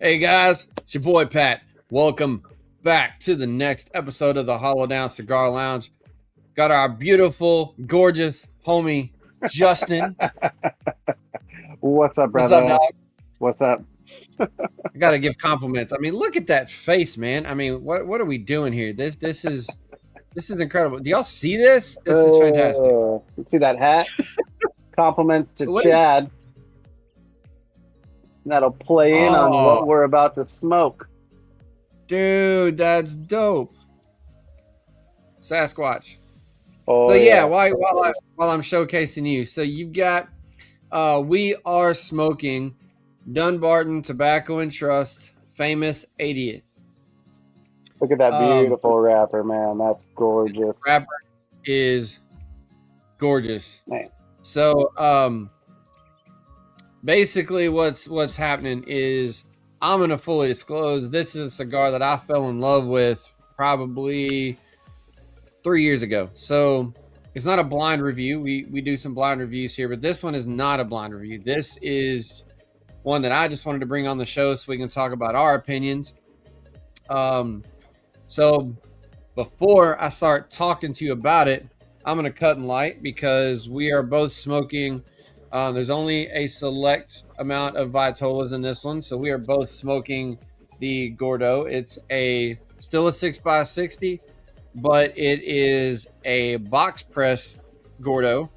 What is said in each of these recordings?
Hey guys, it's your boy Pat. Welcome back to the next episode of the Hollow Down Cigar Lounge. Got our beautiful, gorgeous homie Justin. What's up, What's up, brother? dog? What's up? I gotta give compliments. I mean, look at that face, man. I mean, what are we doing here? This is incredible. Do y'all see this? This is fantastic. You see that hat? Compliments to What Chad. That'll play in on what we're about to smoke. Dude, that's dope. Sasquatch. Oh, So yeah, while I'm showcasing you, so you've got we are smoking Dunbarton Tobacco and Trust Famous 80th. Look at that beautiful wrapper, man. That's gorgeous. Wrapper is gorgeous. Man. So basically what's happening is I'm gonna fully disclose this is a cigar that I fell in love with probably 3 years ago. So it's not a blind review. We do some blind reviews here, but this one is not a blind review. This is one that I just wanted to bring on the show so we can talk about our opinions. So before I start talking to you about it, I'm going to cut and light because we are both smoking. There's only a select amount of Vitolas in this one, so we are both smoking the Gordo. It's still a 6x60, but it is a box press Gordo.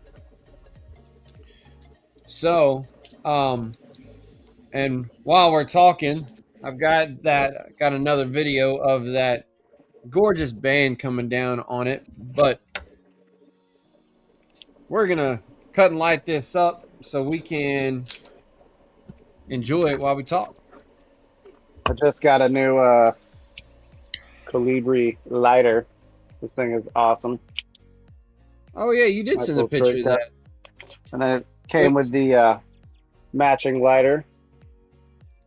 So, and while we're talking, I've got another video of that gorgeous band coming down on it, but we're gonna cut and light this up so we can enjoy it while we talk. I just got a new Colibri lighter. This thing is awesome. Oh yeah, you did send a picture of that. And then it came with the matching lighter.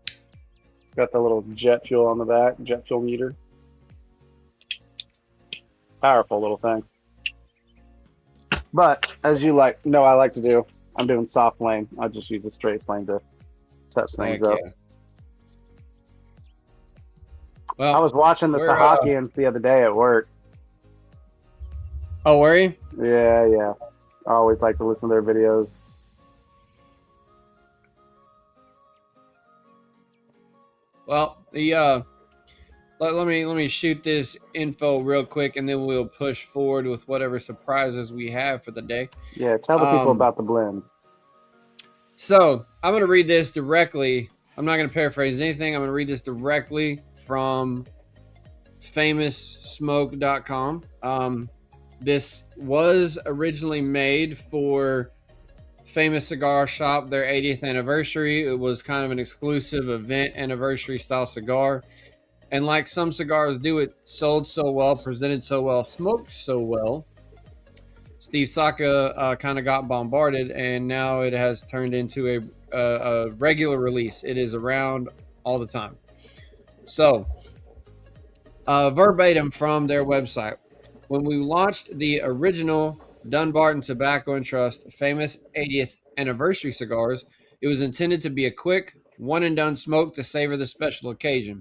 It's got the little jet fuel on the back, jet fuel meter. Powerful little thing. But as you I like to do, I'm doing soft flame. I just use a straight flame to touch things up. Yeah. Well, I was watching the Sahakians the other day at work. Oh, were you? Yeah. I always like to listen to their videos. Well, let me shoot this info real quick, and then we'll push forward with whatever surprises we have for the day. Yeah, tell the people about the blend. So I'm going to read this directly. I'm not going to paraphrase anything. I'm going to read this directly from FamousSmoke.com. This was originally made for Famous Cigar Shop, their 80th anniversary. It was kind of an exclusive event anniversary style cigar. And like some cigars do, it sold so well, presented so well, smoked so well. Steve Saka kind of got bombarded, and now it has turned into a regular release. It is around all the time. So, verbatim from their website. When we launched the original Dunbarton Tobacco and Trust Famous 80th Anniversary cigars, it was intended to be a quick, one-and-done smoke to savor the special occasion.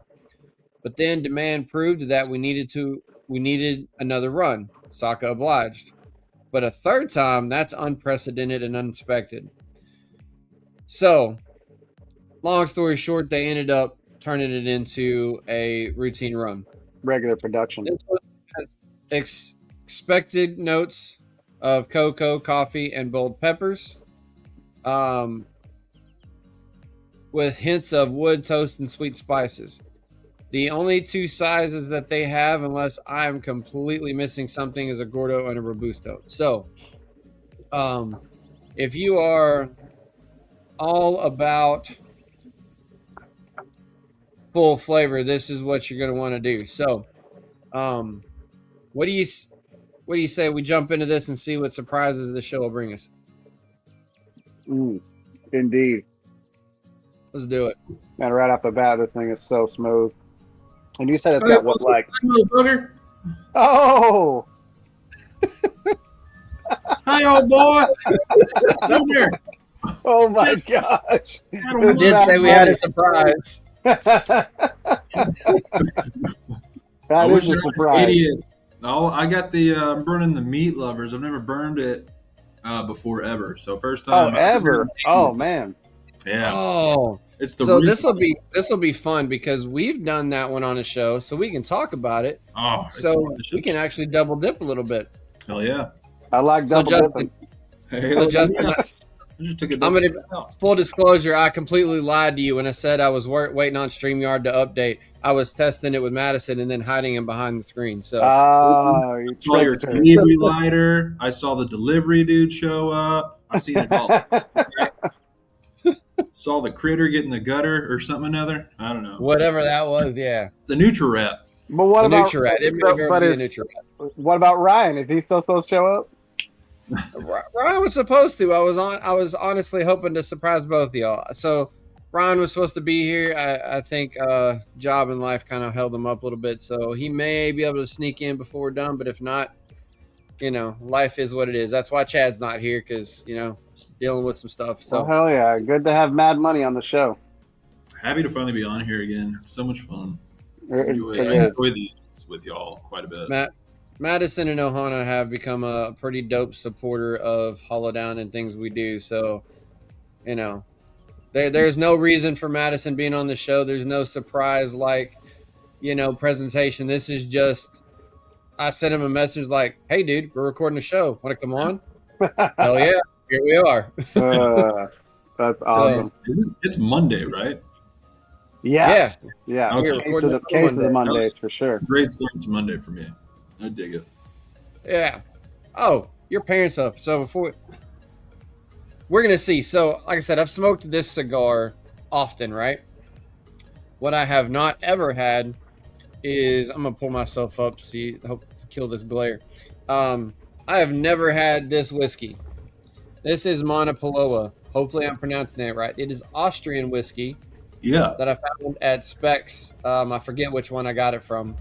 But then demand proved that we needed another run. Saka obliged. But a third time, that's unprecedented and unexpected. So, long story short, they ended up turning it into a routine run. Regular production. This one has expected notes of cocoa, coffee, and bold peppers, with hints of wood, toast, and sweet spices. The only two sizes that they have, unless I'm completely missing something, is a Gordo and a Robusto. So, if you are all about full flavor, this is what you're going to want to do. So, what do you say we jump into this and see what surprises the show will bring us? Indeed. Let's do it. Man, right off the bat, this thing is so smooth. And you said it's got what, like... Oh! Hi, old boy. Come here. Oh, my gosh. I did say we had a surprise. I That wish is I a was an surprise. idiot. Oh, I got the I'm burning the meat lovers. I've never burned it before ever. So first Oh, time. ever? Oh man. Yeah, Oh, it's the so real. this will be fun because we've done that one on a show, so we can talk about it. Oh, So we can actually double dip a little bit. hell yeah. I like So double Justin, dipping. Hell Justin, yeah. I just took a I'm double gonna out. full disclosure. I completely lied to you when I said I was waiting on StreamYard to update. I was testing it with Madison and then hiding him behind the screen. So Oh, I you saw your trickster. delivery lighter. I saw the delivery dude show up. I've seen it all. Saw the critter get in the gutter or something another. I don't know. whatever that was, yeah, It's the Nutri-Rep. But what the about Nutri-Rat. It may so? very But be a is Nutri-Rat. what about Ryan? Is he still supposed to show up? Ryan was supposed to. I was honestly hoping to surprise both of y'all. So Ryan was supposed to be here. I think job and life kind of held him up a little bit. So he may be able to sneak in before we're done. But if not, life is what it is. That's why Chad's not here because dealing with some stuff. So Well, hell yeah! Good to have Mad Money on the show. Happy to finally be on here again. It's so much fun. I It enjoy is. these with y'all quite a bit. Madison and Ohana have become a pretty dope supporter of Hollow Down and things we do. So, there's no reason for Madison being on the show. There's no surprise presentation. This is just I sent him a message like, "Hey, dude, we're recording a show. Want to come on?" Hell yeah, here we are. That's awesome. It's Monday, right? Yeah, Yeah, Okay. we're recording it on Case of the Monday. Mondays for sure. Great start to Monday for me. I dig it. Yeah. Oh, your parents up. So before we're gonna see. So, like I said, I've smoked this cigar often, right? What I have not ever had is I'm gonna pull myself up. See, hope to kill this glare. I have never had this whiskey. This is Monopoloa. Hopefully, I'm pronouncing that right. It is Austrian whiskey Yeah. that I found at Specs. I forget which one I got it from.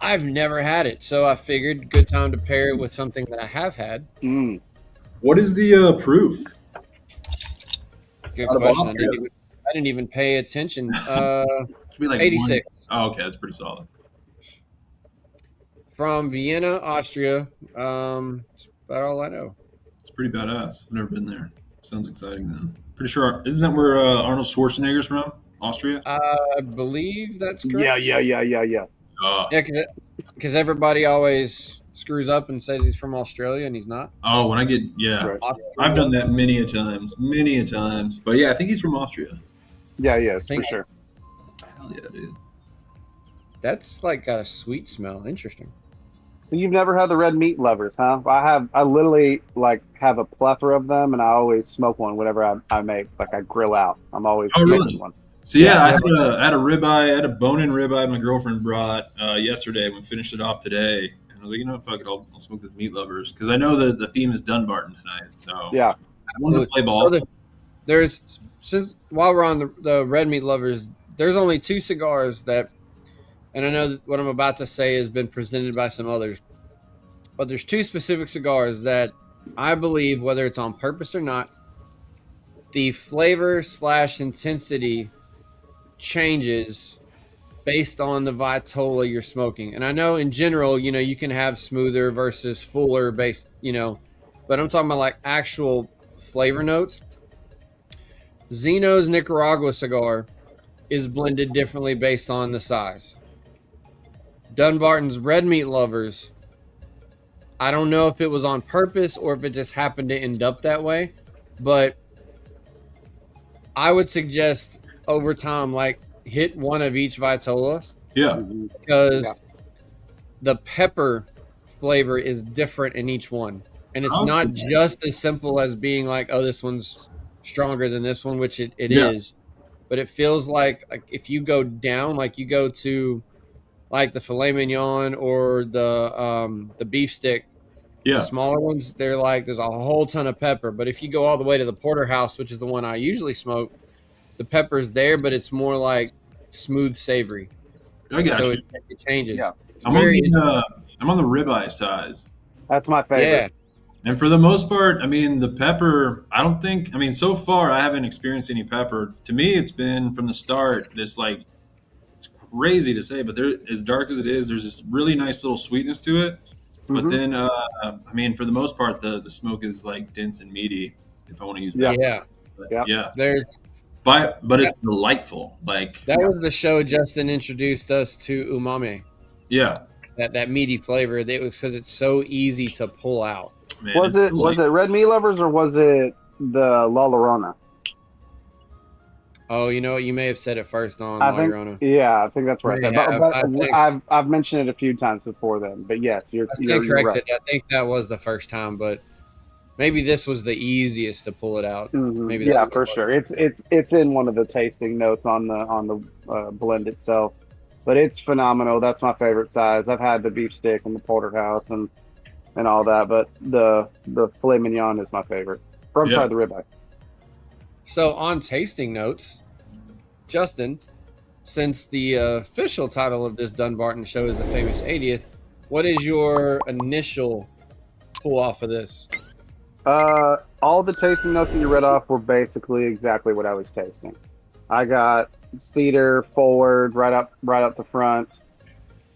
I've never had it, so I figured good time to pair it with something that I have had. Mm. What is the proof? Good Out of question. Austria. I didn't even pay attention. Should be like 86 Oh, okay, that's pretty solid. from Vienna, Austria. That's about all I know. It's pretty badass. I've never been there. Sounds exciting though. Pretty sure isn't that where Arnold Schwarzenegger's from? Austria? I believe that's correct. Yeah. Yeah, because everybody always screws up and says he's from Australia and he's not. Oh, when I get Right. I've done that many a times. But yeah, I think he's from Austria. Yeah, yes, for Think- sure. Hell yeah, dude. That's like got a sweet smell. Interesting. So you've never had the red meat lovers, huh? I literally have a plethora of them, and I always smoke one whenever I make. Like I grill out. I'm always Oh, smoking really? one. So yeah, Yeah. I had a ribeye, I had a bone-in ribeye my girlfriend brought yesterday. We finished it off today, and I was like, fuck it, I'll smoke this meat lovers because I know the theme is Dunbarton tonight. So Yeah. I wanted to play ball. So while we're on the red meat lovers, there's only two cigars that, and I know that what I'm about to say has been presented by some others, but there's two specific cigars that I believe, whether it's on purpose or not, the flavor / intensity changes based on the Vitola you're smoking. And I know in general, you can have smoother versus fuller based, but I'm talking about like actual flavor notes. Zeno's Nicaragua cigar is blended differently based on the size. Dunbarton's red meat lovers, I don't know if it was on purpose or if it just happened to end up that way, but I would suggest over time, hit one of each Vitola Yeah. because Yeah. the pepper flavor is different in each one. And it's not Okay. just as simple as being like, oh, this one's stronger than this one, which it Yeah. is. But it feels like if you go down, like you go to like the filet mignon or the beef stick, Yeah. the smaller ones, they're like there's a whole ton of pepper. But if you go all the way to the porterhouse, which is the one I usually smoke, the pepper's there, but it's more like smooth savory. I got So you. it changes. Yeah. It's I'm very on the ribeye size. That's my favorite. yeah. And for the most part, I mean, the pepper, I don't think, I mean, so far I haven't experienced any pepper. To me, it's been from the start this like, it's crazy to say, but there, as dark as it is, there's this really nice little sweetness to it. But Hmm. then, I mean, for the most part, the smoke is like dense and meaty, if I want to use Yeah. that word. Yeah, But Yeah. yeah, there's but that, it's delightful. Like, that was the show Justin introduced us to umami. yeah, That meaty flavor. It was because it's so easy to pull out. man, Was it's it was delightful. it Red Meat Lovers or was it the La Llorona? Oh, you know what? You may have said it first on I La think, Llorona. yeah, I think that's where I May said. have. But I think I've mentioned it a few times before then. But yes, I stand you're right. corrected. I think that was the first time, but maybe this was the easiest to pull it out. Maybe Yeah, that's what it for was. sure. It's in one of the tasting notes on the blend itself, but it's phenomenal. That's my favorite size. I've had the beef stick and the porterhouse and all that, but the filet mignon is my favorite. Or I'm Yeah. sorry, the ribeye. So on tasting notes, Justin, since the official title of this Dunbarton show is the famous 80th, what is your initial pull off of this? All the tasting notes that you read off were basically exactly what I was tasting. I got cedar forward, right up the front.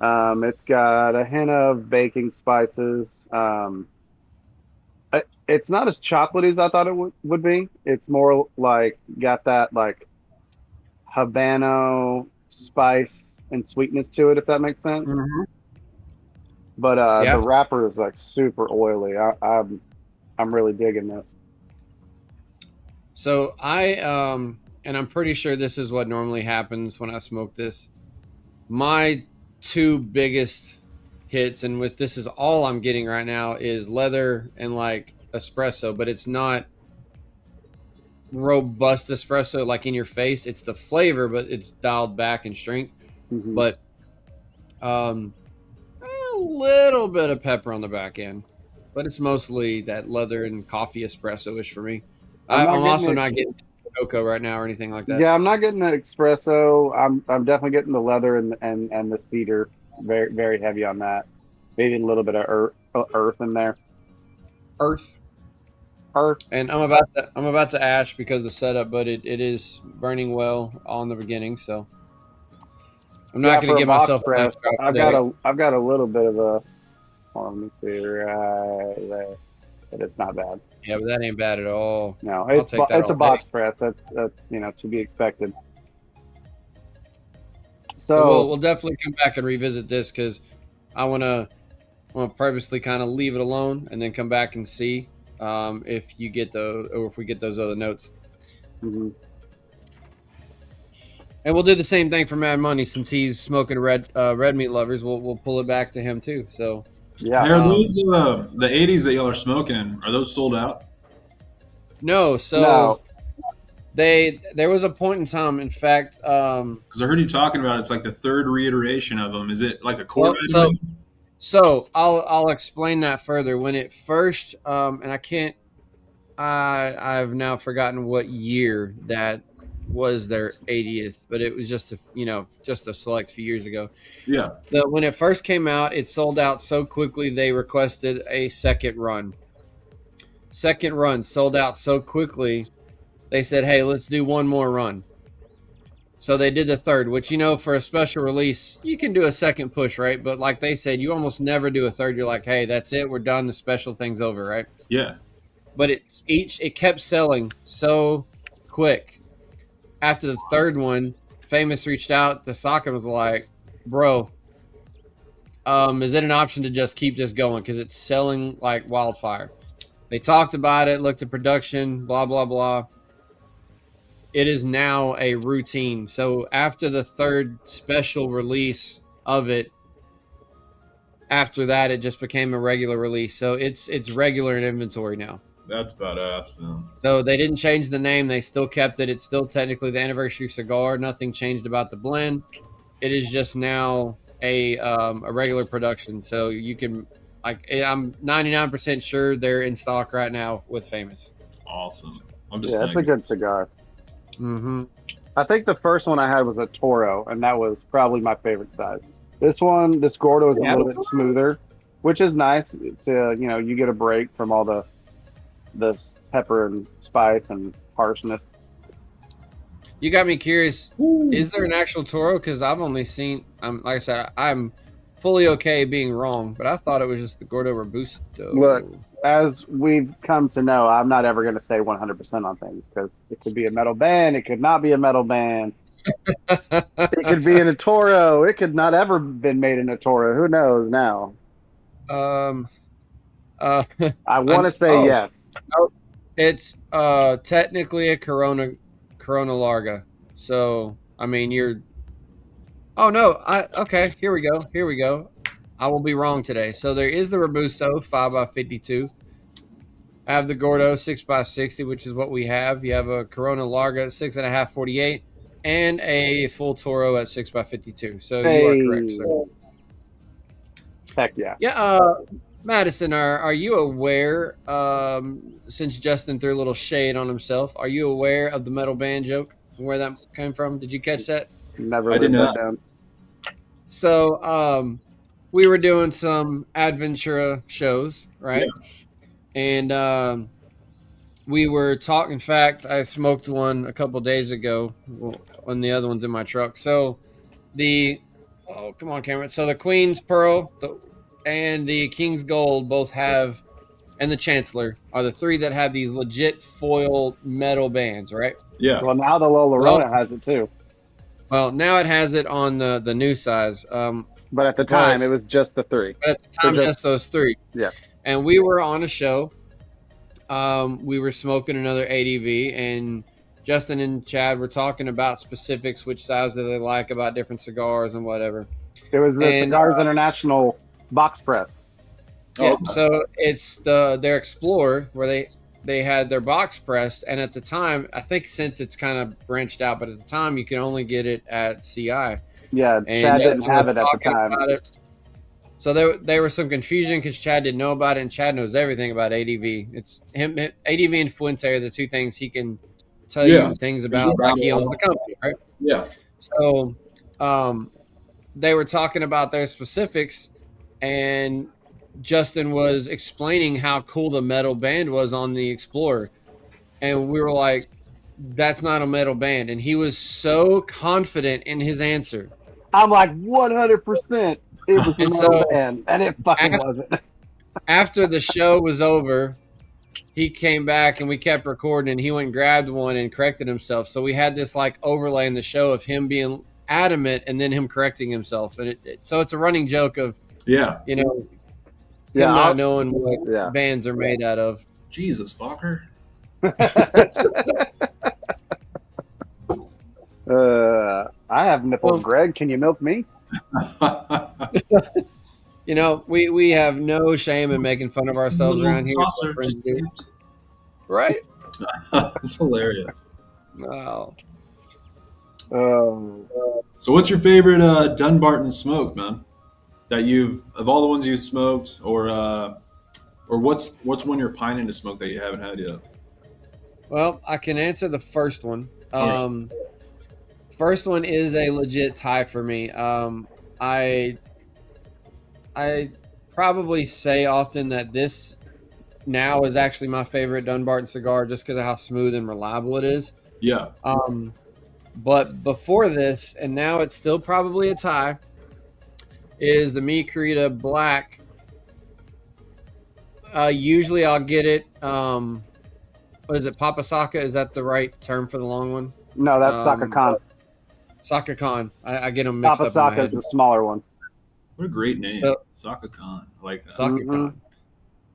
It's got a hint of baking spices. It's not as chocolatey as I thought it would be. It's more like got that like Habano spice and sweetness to it, if that makes sense. Mm-hmm. But the Yeah. wrapper is like super oily. I'm really digging this. So and I'm pretty sure this is what normally happens when I smoke this. My two biggest hits, and with this is all I'm getting right now, is leather and like espresso, but it's not robust espresso like in your face. It's the flavor, but it's dialed back in strength. Hmm. But a little bit of pepper on the back end, but it's mostly that leather and coffee espresso ish for me. I'm not I'm getting also it. not getting cocoa right now or anything like that. Yeah, I'm not getting the espresso. I'm definitely getting the leather and the cedar. Very very heavy on that. Maybe a little bit of earth in there. Earth. Earth. And I'm about to ash because of the setup, but it is burning well on the beginning, so I'm Yeah, not going for to a give box myself a nice press, drop today. I've got a little bit of a. Hold on, let me see right there, but it's not bad. Yeah, but that ain't bad at all. No, I'll take that it's a all day. box press. That's to be expected. So So we'll definitely come back and revisit this because I want to purposely kind of leave it alone and then come back and see if you get those or if we get those other notes. mhm. And we'll do the same thing for Mad Money since he's smoking red meat lovers. We'll pull it back to him too. So Yeah, Hey, are those the '80s that y'all are smoking? Are those sold out? no, so no, there was a point in time. In fact, Because I heard you talking about it's like the third reiteration of them. Is it like a well, Corvette? so so I'll explain that further. When it first and I've now forgotten what year that was their 80th, but it was just just a select few years ago. Yeah. When it first came out, it sold out so quickly they requested a second run. Second run sold out so quickly they said, "Hey, let's do one more run." So they did the third, which for a special release, you can do a second push, right? But like they said, you almost never do a third. You're like, "Hey, that's it. We're done. The special thing's over," right? Yeah. But it kept selling so quick. After the third one, Famous reached out to Sokka and was like, "Bro, is it an option to just keep this going because it's selling like wildfire?" They talked about it, looked at production, blah blah blah. It is now a routine. So after the third special release of it, after that it just became a regular release. So it's regular in inventory now. That's badass, man. So they didn't change the name. They still kept it. It's still technically the anniversary cigar. Nothing changed about the blend. It is just now a regular production. So you can, I'm 99% sure they're in stock right now with Famous. Awesome. I'm just yeah, it's a saying. good cigar. Mm-hmm. I think the first one I had was a Toro, and that was probably my favorite size. This Gordo is a little bit smoother. which is nice to, you get a break from all the pepper and spice and harshness. You got me curious. Is there an actual Toro? Because I've only seen. Like I said, I'm fully okay being wrong, but I thought it was just the Gordo Robusto. Look, as we've come to know, I'm not ever going to say 100% on things because it could be a metal band, it could not be a metal band, it could be in a Toro, it could not ever been made in a Toro. Who knows now? Um. I want to say yes. Oh, it's technically a Corona Larga. So I mean, you're. Oh no! Okay. Here we go. I will be wrong today. So there is the Robusto 5x52. I have the Gordo 6x60, which is what we have. You have a Corona Larga 6.5 48, and a full Toro at 6x52. So you are correct, sir. Heck yeah. Yeah. Madison, are you aware? Since Justin threw a little shade on himself, are you aware of the metal band joke? Where that came from? Did you catch that? Never I did lived that not. down. So, we were doing some Adventura shows, right? Yeah. And we were talking. In fact, I smoked one a couple days ago when the other one's in my truck. So come on, Cameron. So the Queen's Pearl and the King's Gold both have, and the Chancellor are the three that have these legit foil metal bands, right? Yeah. Well, now the La Llorona has it too. Well, now it has it on the new size. But at the time, it was just the three. But at the time, just those three. Yeah. And we were on a show. We were smoking another ADV, and Justin and Chad were talking about specifics, which size do they like, about different cigars and whatever. It was the Cigars International box press. Yeah, so it's their Explorer where they had their box pressed, and at the time, I think since it's kind of branched out, but at the time you could only get it at CI. Yeah, Chad didn't have it at the time. So there was some confusion because Chad didn't know about it, and Chad knows everything about ADV. It's him, ADV and Fuente are the two things he can tell you things about, like he owns the company, right? Yeah. So they were talking about their specifics, and Justin was explaining how cool the metal band was on the Explorer. And we were like, that's not a metal band. And he was so confident in his answer. I'm like, 100% it was a metal band. And it fucking wasn't. After the show was over, he came back and we kept recording, and he went and grabbed one and corrected himself. So we had this like overlay in the show of him being adamant and then him correcting himself. And so it's a running joke of, not knowing what bands are made out of. Jesus, fucker. I have nipples, Greg. Can you milk me? We have no shame in making fun of ourselves around here. Right? It's hilarious. Wow. So what's your favorite Dunbarton smoke, man? That of all the ones you've smoked, or what's one you're pining to smoke that you haven't had yet? Well, I can answer the first one. First one is a legit tie for me. I probably say often that this now is actually my favorite Dunbarton cigar just because of how smooth and reliable it is. Yeah. But before this, and now it's still probably a tie, is the Mi Querida Black. Usually I'll get it. What is it? Papasaka? Is that the right term for the long one? No, that's Saka Khan. Saka Khan. I get them mixed up. Papasaka is the smaller one. What a great name. Saka Khan. I like that. Saka Khan.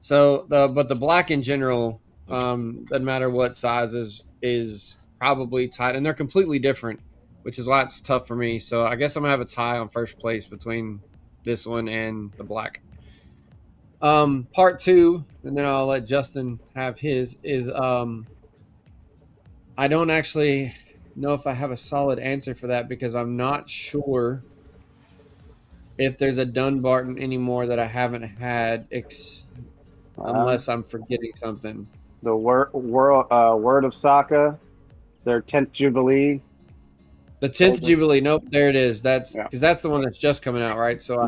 So but the black in general, doesn't matter what size is probably tied, and they're completely different, which is why it's tough for me. So I guess I'm gonna have a tie on first place between this one and the black. Part two, and then I'll let Justin have his, is I don't actually know if I have a solid answer for that because I'm not sure if there's a Dunbarton anymore that I haven't had, unless I'm forgetting something. The Word of Saka, their 10th Jubilee. The 10th Jubilee. Nope, there it is. That's because that's the one that's just coming out, right? So I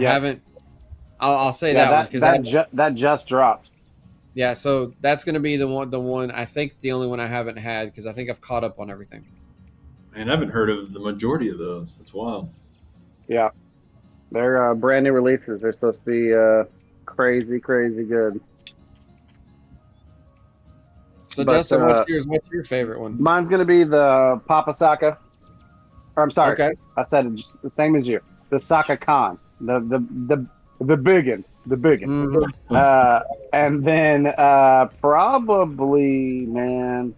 I'll say Yeah, that one because that just dropped. yeah. So that's going to be the one I think the only one I haven't had because I think I've caught up on everything. Man, I haven't heard of the majority of those. That's wild. Yeah, they're brand new releases. They're supposed to be crazy, crazy good. So But Justin, what's your favorite one? mine's gonna be the Papa Saka. Or I'm sorry, Okay. I said it just the same as you. The Saka Khan, the biggin, the biggin. Mhm. And then probably, man,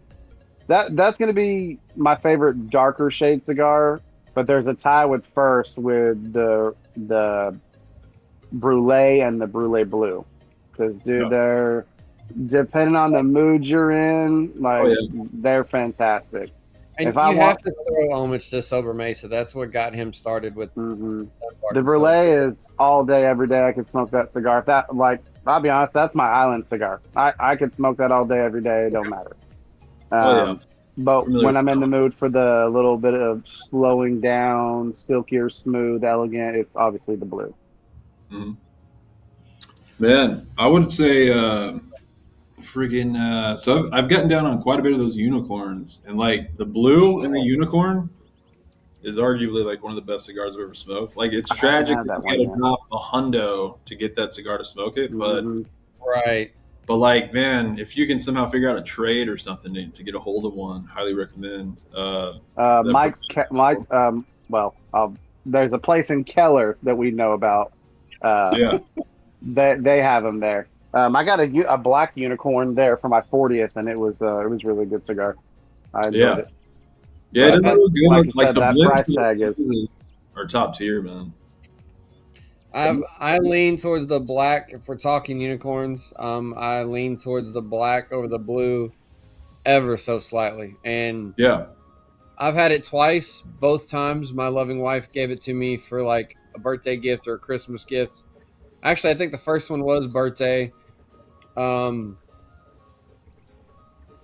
that's gonna be my favorite darker shade cigar. But there's a tie with first with the Brulee and the Brulee Blue, because dude, Yeah. they're depending on the mood you're in, like they're fantastic. And If I you want, have to throw homage to Sober Mesa. That's what got him started with the Dunbarton. Brulee is all day, every day. I could smoke that cigar. If that, like, I'll be honest, that's my island cigar. I could smoke that all day, every day. It don't matter. But Familiar when I'm with in that the mood for the little bit of slowing down, silkier, smooth, elegant, it's obviously the blue. Mhm. Man, I would say so I've gotten down on quite a bit of those unicorns, and like the blue and the unicorn is arguably like one of the best cigars I've ever smoked. Like it's I haven't tragic had that that you one got to yet. drop a hundo to get that cigar to smoke it, Mhm. Right. but like man, if you can somehow figure out a trade or something to get a hold of one, highly recommend. That Mike. Well, there's a place in Keller that we know about. yeah, They have them there. I got a black unicorn there for my 40th, and it was really good cigar. I enjoyed yeah, it. yeah. It But doesn't look good. like you Like said, the that blends price tag is are top tier, man. I lean towards the black if we're talking unicorns. I lean towards the black over the blue ever so slightly. And Yeah, I've had it twice. Both times my loving wife gave it to me for like a birthday gift or a Christmas gift. Actually, I think the first one was birthday. Um,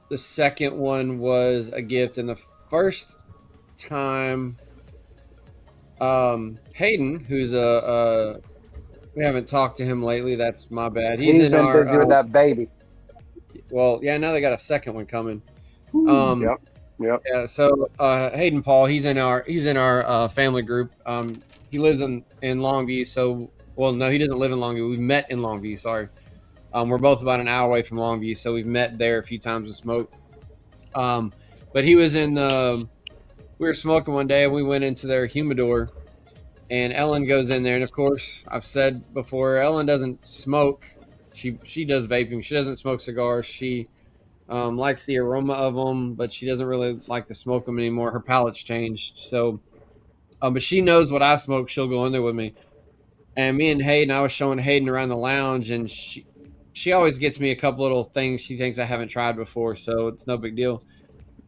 the second one was a gift, and the first time, Hayden, who's we haven't talked to him lately. That's my bad. He's he's in been busy our with that baby. well, yeah. Now they got a second one coming. Yep, yep. Yeah. So Hayden Paul, he's in our family group. He lives in Longview. So well, no, he doesn't live in Longview. We met in Longview. Sorry. We're both about an hour away from Longview, so we've met there a few times and smoked. But he was in the. We were smoking one day, and we went into their humidor, and Ellen goes in there, and of course, I've said before, Ellen doesn't smoke. She does vaping. She doesn't smoke cigars. She likes the aroma of them, but she doesn't really like to smoke them anymore. Her palate's changed, so. But she knows what I smoke. She'll go in there with me, and me and Hayden. I was showing Hayden around the lounge, and she always gets me a couple little things she thinks I haven't tried before, so it's no big deal.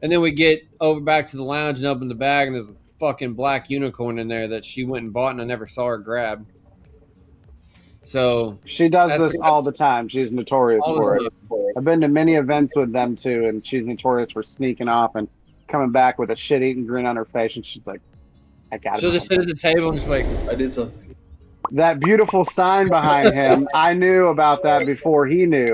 And then we get over back to the lounge and open the bag, and there's a fucking black unicorn in there that she went and bought, and I never saw her grab. So She does that's this all the time. She's notorious all for it. the time. I've been to many events with them too, and she's notorious for sneaking off and coming back with a shit-eating grin on her face, and she's like, "I got She'll it." just sit at the table and just like, I did something. That beautiful sign behind him, I knew about that before he knew,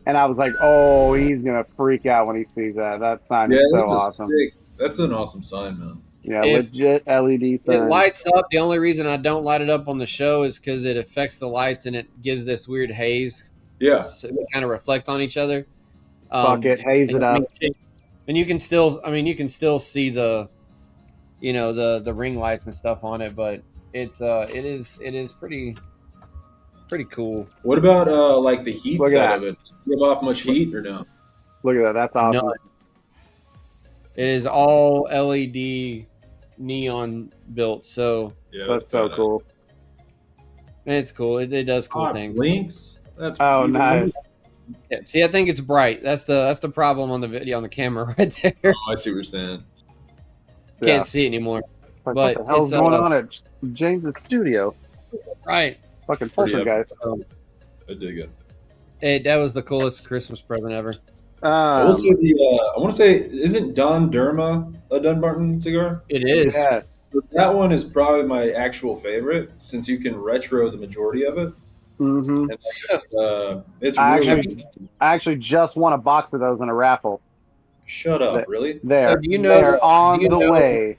and I was like, "Oh, he's gonna freak out when he sees that." That sign Yeah, is so that's awesome. That's an awesome sign, man. Yeah, if legit LED it sign. lights up, the only reason I don't light it up on the show is because it affects the lights and it gives this weird haze. Yeah, So they kind of reflect on each other. Fuck it, haze it up. And you can still, you can still see the, the ring lights and stuff on it, but it is pretty cool. what about like the heat Look at side that. of it? Give off much heat or no? Look at that. That's awesome. None. It is all LED neon built, so Yeah, That's so badass. cool. it's cool. It does cool Ah, things. blinks. That's Oh, even nice. Yeah, see, I think it's bright. That's the problem on the video on the camera right there. Oh, I see what you're saying. Yeah. Can't see it anymore. Like, but what the hell's it's, going on at James's studio? Right. Fucking Pretty poltergeist. I dig it. That was the coolest Christmas present ever. Also, I want to say, isn't Don Derma a Dunbarton cigar? It is. Yes. That one is probably my actual favorite, since you can retro the majority of it. Mm-hmm. And So, it's I really. actually just won a box of those in a raffle. Shut up! Really? so They're on the way.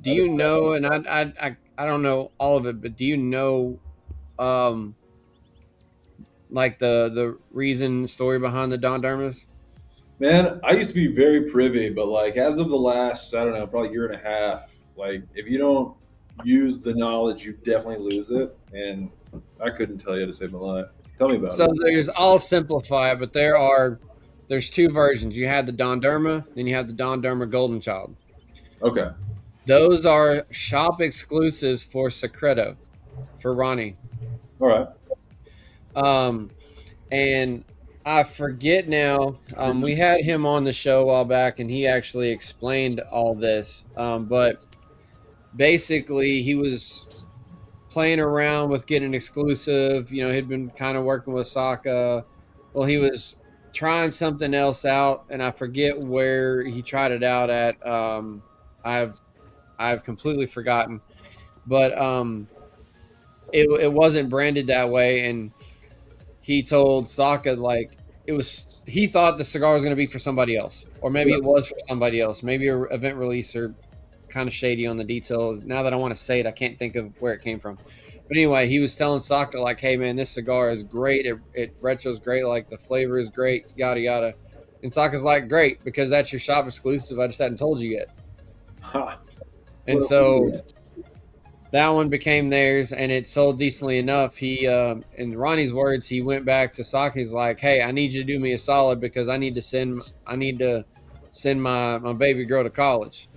do you know, and I don't know all of it, but do you know, um, like the reason story behind the Don Dermas? Man, I used to be very privy, but like as of the last, I don't know, probably year and a half, like if you don't use the knowledge, you definitely lose it. And I couldn't tell you how to save my life. Tell me about So it. I'll simplify it, but there's two versions. You have the Don Derma, then you have the Don Derma Golden Child. Okay. Those are shop exclusives for Secreto, for Ronnie. All right. Um, and I forget now. We had him on the show a while back, and he actually explained all this. But basically, he was playing around with getting exclusive. You know, he'd been kind of working with Saka. Well, he was trying something else out, and I forget where he tried it out at. I've I've completely forgotten, but it wasn't branded that way, and he told Saka like it was. He thought the cigar was going to be for somebody else, or maybe Yeah. it was for somebody else, maybe a event release or kind of shady on the details. Now that I want to say it, I can't think of where it came from. But anyway, he was telling Saka like, "Hey man, this cigar is great. It retro's great. Like the flavor is great. Yada yada." And Saka's like, "Great, because that's your shop exclusive. I just hadn't told you yet." Ha. And What a so fool. that one became theirs, and it sold decently enough. He, in Ronnie's words, he went back to Saki's like, "Hey, I need you to do me a solid because I need to send my baby girl to college.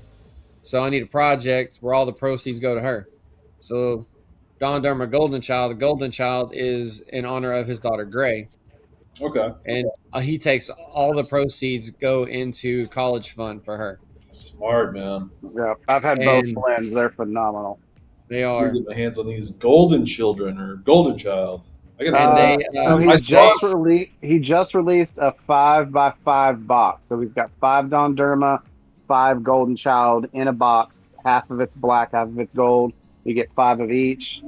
So I need a project where all the proceeds go to her." So Don Derma Golden Child, the Golden Child is in honor of his daughter Gray, Okay. and he takes all the proceeds go into college fund for her, Smart, man. Yeah, I've had both and blends. They're phenomenal. they I'm gonna are, get my hands on these golden children or golden child. I gotta and try. they, So I saw. he just released a 5x5 box. So he's got 5 Don Derma, 5 Golden Child in a box. Half of it's black, half of it's gold. You get 5 of each.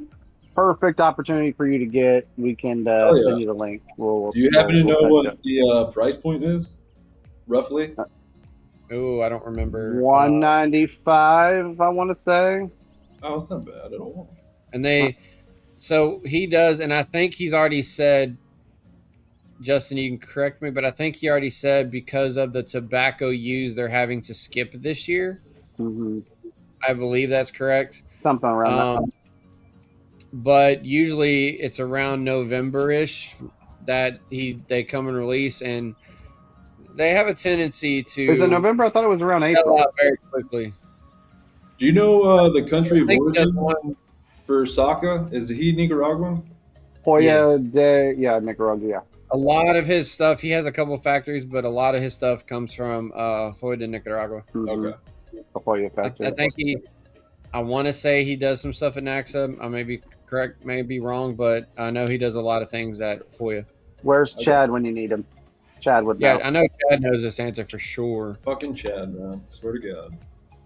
Perfect opportunity for you to get. We can Hell send yeah. you the link. We'll Do you happen to we'll know set you what the price point is, roughly? up. oh, I don't remember. 195, I want to say. Oh, it's not bad at all. And so he does, and I think he's already said, Justin, you can correct me, but I think he already said because of the tobacco used, they're having to skip this year. Hmm. I believe that's correct. Something around that. But usually it's around November-ish that they come and release, and they have a tendency to Is it November? I thought it was around sell April. out very quickly. Do you know the country I of think he does origin one. for Saka? Is he Nicaraguan? Hoya de Nicaragua. Yeah. A lot of his stuff, he has a couple factories, but a lot of his stuff comes from Hoya de Nicaragua. Mhm. Okay. The Hoya factory. I think I want to say he does some stuff at Naxa. I may be correct, may be wrong, but I know he does a lot of things at Hoya. Where's Okay. Chad when you need him? Chad would Yeah, know. I know Chad knows this answer for sure. Fucking Chad, man. Swear to God.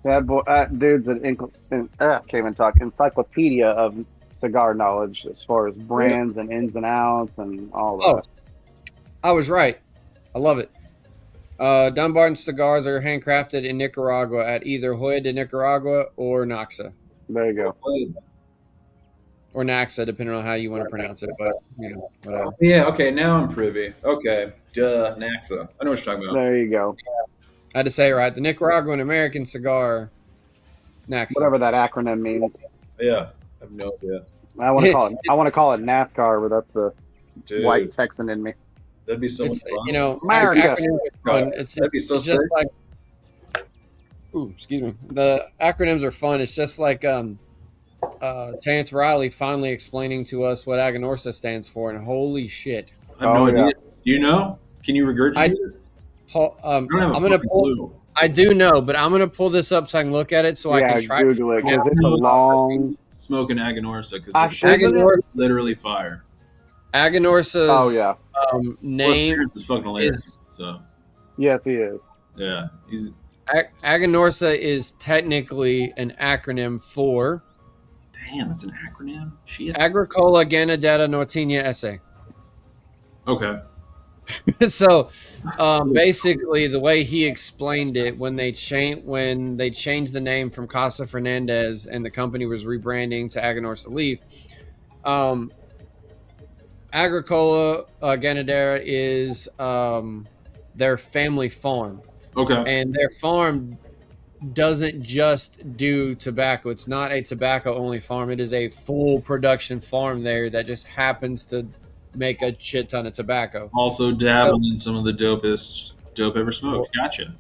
That boy, dude's can't even talk. Encyclopedia of cigar knowledge as far as brands and ins and outs and all that. Oh, I was right. I love it. Dunbarton cigars are handcrafted in Nicaragua at either Hoya de Nicaragua or Naxa. There you go. Or Naxa, depending on how you want to pronounce it. But, whatever. Yeah, okay, now I'm privy. Okay. Duh, Naxa. I know what you're talking about. There you go. I had to say it right. The Nicaraguan American cigar, Naxa. Whatever that acronym means. Yeah. I have no idea. I want to call it NASCAR, but that's the Dude, white Texan in me. that'd be so much It's, fun. America. acronyms are fun. That'd be so it's just sick. like, excuse me. The acronyms are fun. It's just like Terrence Riley finally explaining to us what Aganorsa stands for, and holy shit. I have no Oh, idea. yeah. Do you know? Can you regurgitate it? I'm I don't have a gonna fucking pull. clue. I do know, but I'm gonna pull this up so I can look at it, so I Yeah, can try. Google it because it's a long. Smoking Aganorsa because Isn't it? literally fire. Aganorsa's Oh yeah, Plus, name Terrence is fucking hilarious. is So yes, he is. yeah, he's Aganorsa is technically an acronym for Damn, it's an acronym. Shit. Agricola Ganadera Norteña SA. Okay. So basically the way he explained it when they changed the name from Casa Fernandez and the company was rebranding to Aganor Salif, Agricola Ganadera is their family farm, Okay. and their farm doesn't just do tobacco. It's not a tobacco only farm. It is a full production farm there that just happens to make a shit ton of tobacco. Also dabbled in some of the dopest dope ever smoked. Gotcha.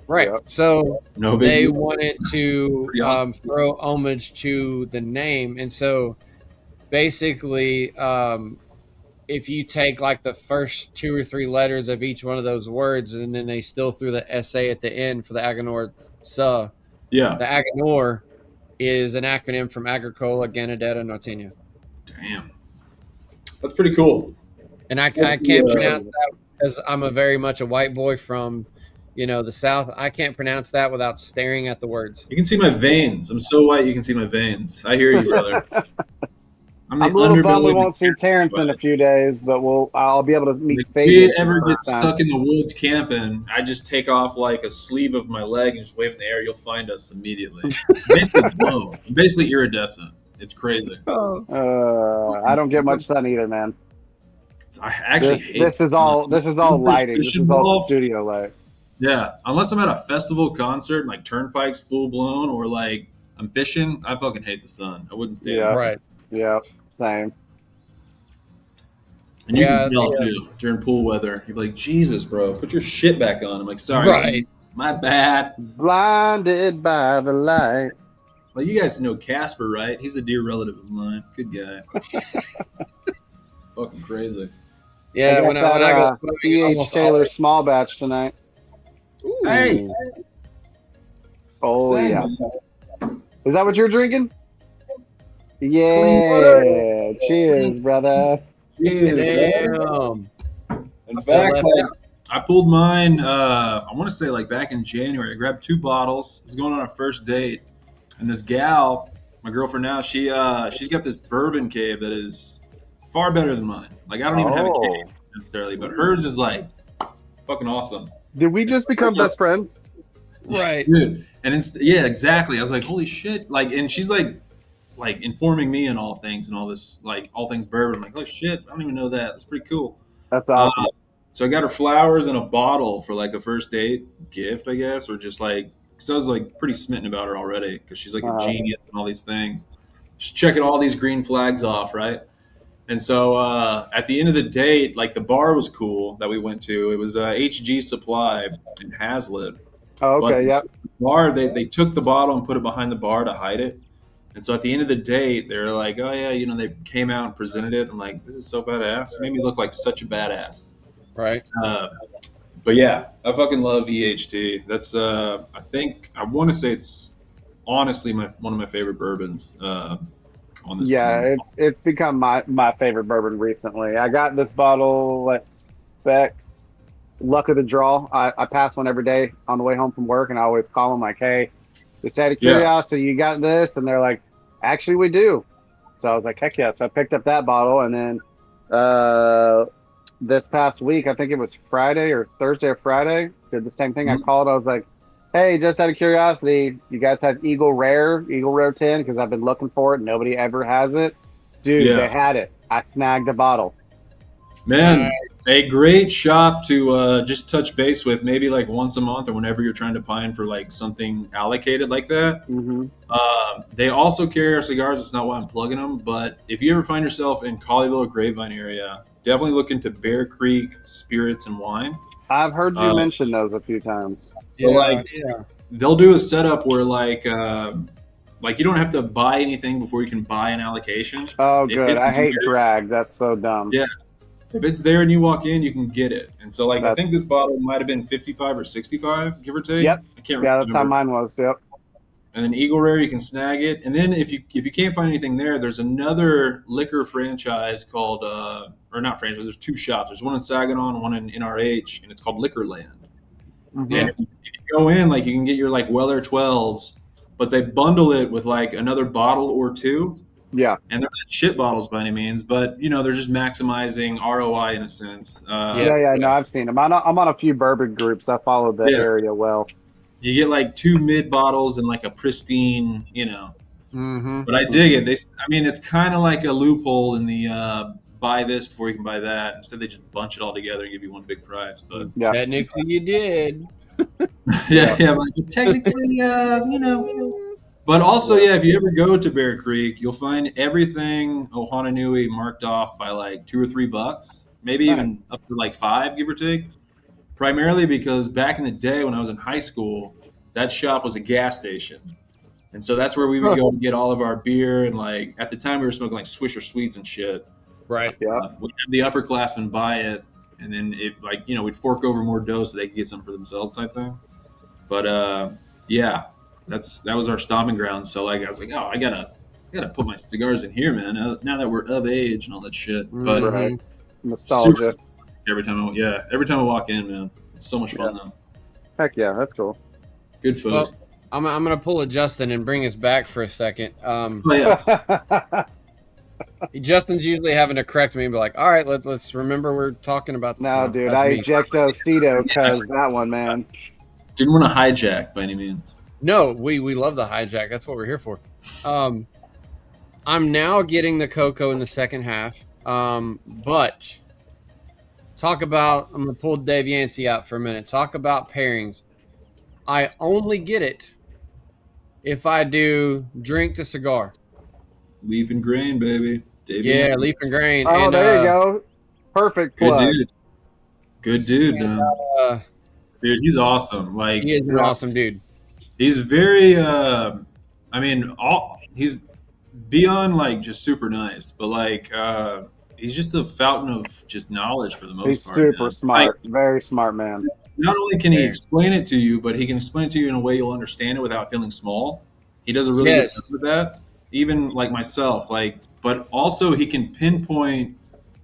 Right. Yeah. So No big they deal. wanted to Pretty awesome. throw homage to the name. And so basically, if you take like the first 2 or 3 letters of each one of those words, and then they still threw the SA at the end for the Aganor Sa, Yeah. the Aganor is an acronym from Agricola Ganadera Norteña. Damn. That's pretty cool. And I can't pronounce that because I'm a very much a white boy from, the South. I can't pronounce that without staring at the words. You can see my veins. I'm so white you can see my veins. I hear you, brother. I'm a little bummed we won't see Terrence in a few days, but I'll be able to meet If Fabian. we ever for the get first time. stuck in the woods camping, I just take off like a sleeve of my leg and just wave in the air. You'll find us immediately. I'm basically iridescent. It's crazy. I don't get much sun either, man. I actually hate This is all lighting. This is all studio light. Yeah, unless I'm at a festival concert, like Turnpike's full blown, or like I'm fishing, I fucking hate the sun. I wouldn't stand it. Right. Yeah, same. And you can tell too during pool weather. You're like, Jesus, bro, put your shit back on. I'm like, sorry, Right. my bad. Blinded by the light. Well, you guys know Casper, right? He's a dear relative of mine. Good guy. Fucking crazy. Yeah, when I go swimming, E.H. Taylor small batch tonight. Ooh. Hey. Oh, Same, yeah. man. Is that what you're drinking? Yeah. Cheers, brother. Damn. In fact, I pulled mine, I want to say like back in January. I grabbed 2 bottles. I was going on a first date. And this gal, my girlfriend now, she's got this bourbon cave that is far better than mine. Like, I don't even have a cave necessarily, but hers is like fucking awesome. Did we just become best friends? Right. Dude. And yeah, exactly. I was like, holy shit. Like, and she's like informing me on all things and all this, like all things bourbon. I'm like, oh shit, I don't even know that. That's pretty cool. That's awesome. So I got her flowers and a bottle for like a first date gift, I guess, or just like, because I was like pretty smitten about her already because she's like a genius and all these things. She's checking all these green flags off, right? And so at the end of the date, like the bar was cool that we went to. It was HG Supply in Hazlitt. Oh, okay, yep. The bar, they took the bottle and put it behind the bar to hide it. And so at the end of the date, they're like, oh yeah, they came out and presented it. I'm like, this is so badass. It made me look like such a badass. Right. But yeah, I fucking love EHT. That's I want to say it's honestly one of my favorite bourbons on this. Yeah, planet. it's become my favorite bourbon recently. I got this bottle at Specs. Luck of the draw. I pass one every day on the way home from work, and I always call them like, hey, just out of curiosity, you got this? And they're like, actually, we do. So I was like, heck yeah. So I picked up that bottle, and then this past week, I think it was Friday or Thursday or Friday, did the same thing. Mm-hmm. I called. I was like, hey, just out of curiosity, you guys have Eagle Rare 10? Because I've been looking for it. Nobody ever has it. Dude, they had it. I snagged a bottle. Man, a great shop to just touch base with, maybe like once a month or whenever you're trying to pine for like something allocated like that. Mm-hmm. They also carry our cigars. It's not why I'm plugging them, but if you ever find yourself in Colleyville or Grapevine area, definitely look into Bear Creek Spirits and Wine. I've heard you mention those a few times. So they'll do a setup where like you don't have to buy anything before you can buy an allocation. Oh, good. I hate drag. That's so dumb. Yeah. If it's there and you walk in, you can get it. And so, I think this bottle might have been 55 or 65, give or take. Yep. I can't remember. Yeah, that's how mine was. Yep. And then Eagle Rare, you can snag it. And then if you can't find anything there, there's another liquor franchise called, or not franchise, there's 2 shops. There's one in Saginaw and one in NRH, and it's called Liquorland. Mm-hmm. And if you go in, you can get your Weller 12s, but they bundle it with another bottle or 2. Yeah. And they're not shit bottles by any means, but they're just maximizing ROI in a sense. Yeah. No, I've seen them. I'm on a few bourbon groups. I follow the Yeah. area well. You get like 2 mid bottles and like a pristine, Mm-hmm. But I dig it. It's kind of like a loophole in the buy this before you can buy that. Instead, they just bunch it all together and give you one big prize. But Yeah. Technically, you did. yeah. But technically, But also, if you ever go to Bear Creek, you'll find everything Ohana Nui marked off by like $2 or $3, maybe even up to like $5, give or take. Primarily because back in the day when I was in high school, that shop was a gas station. And so that's where we would go and get all of our beer. And like at the time, we were smoking like Swisher Sweets and shit. Right. Yeah. We'd have the upperclassmen buy it. And then we'd fork over more dough so they could get some for themselves type thing. But that was our stomping ground. So like I was like, I gotta put my cigars in here, man. Now that we're of age and all that shit. But Right. Nostalgia. every time I walk in, man, it's so much fun though. Heck yeah, that's cool. Good folks. Well, I'm gonna pull a Justin and bring us back for a second. Justin's usually having to correct me and be like, "All right, let's remember we're talking about." No, dude, that's I me. ejecto Cito because that one, man. Didn't want to hijack by any means. No, we love the hijack. That's what we're here for. I'm now getting the cocoa in the second half. But talk about, I'm going to pull Dave Yancey out for a minute. Talk about pairings. I only get it if I do drink to cigar. Leaf and grain, baby. Dave Yeah, Yancey. leaf and grain. Oh, and, there you go. Perfect Good plug. dude. Good dude, man. Dude, he's awesome. Like He is an awesome dude. he's very he's beyond like just super nice, but like he's just a fountain of just knowledge for the most He's part. super man. smart. Very smart man. Not only can he explain it to you, but he can explain it to you in a way you'll understand it without feeling small. He does a really good job with that. Even like myself, but also he can pinpoint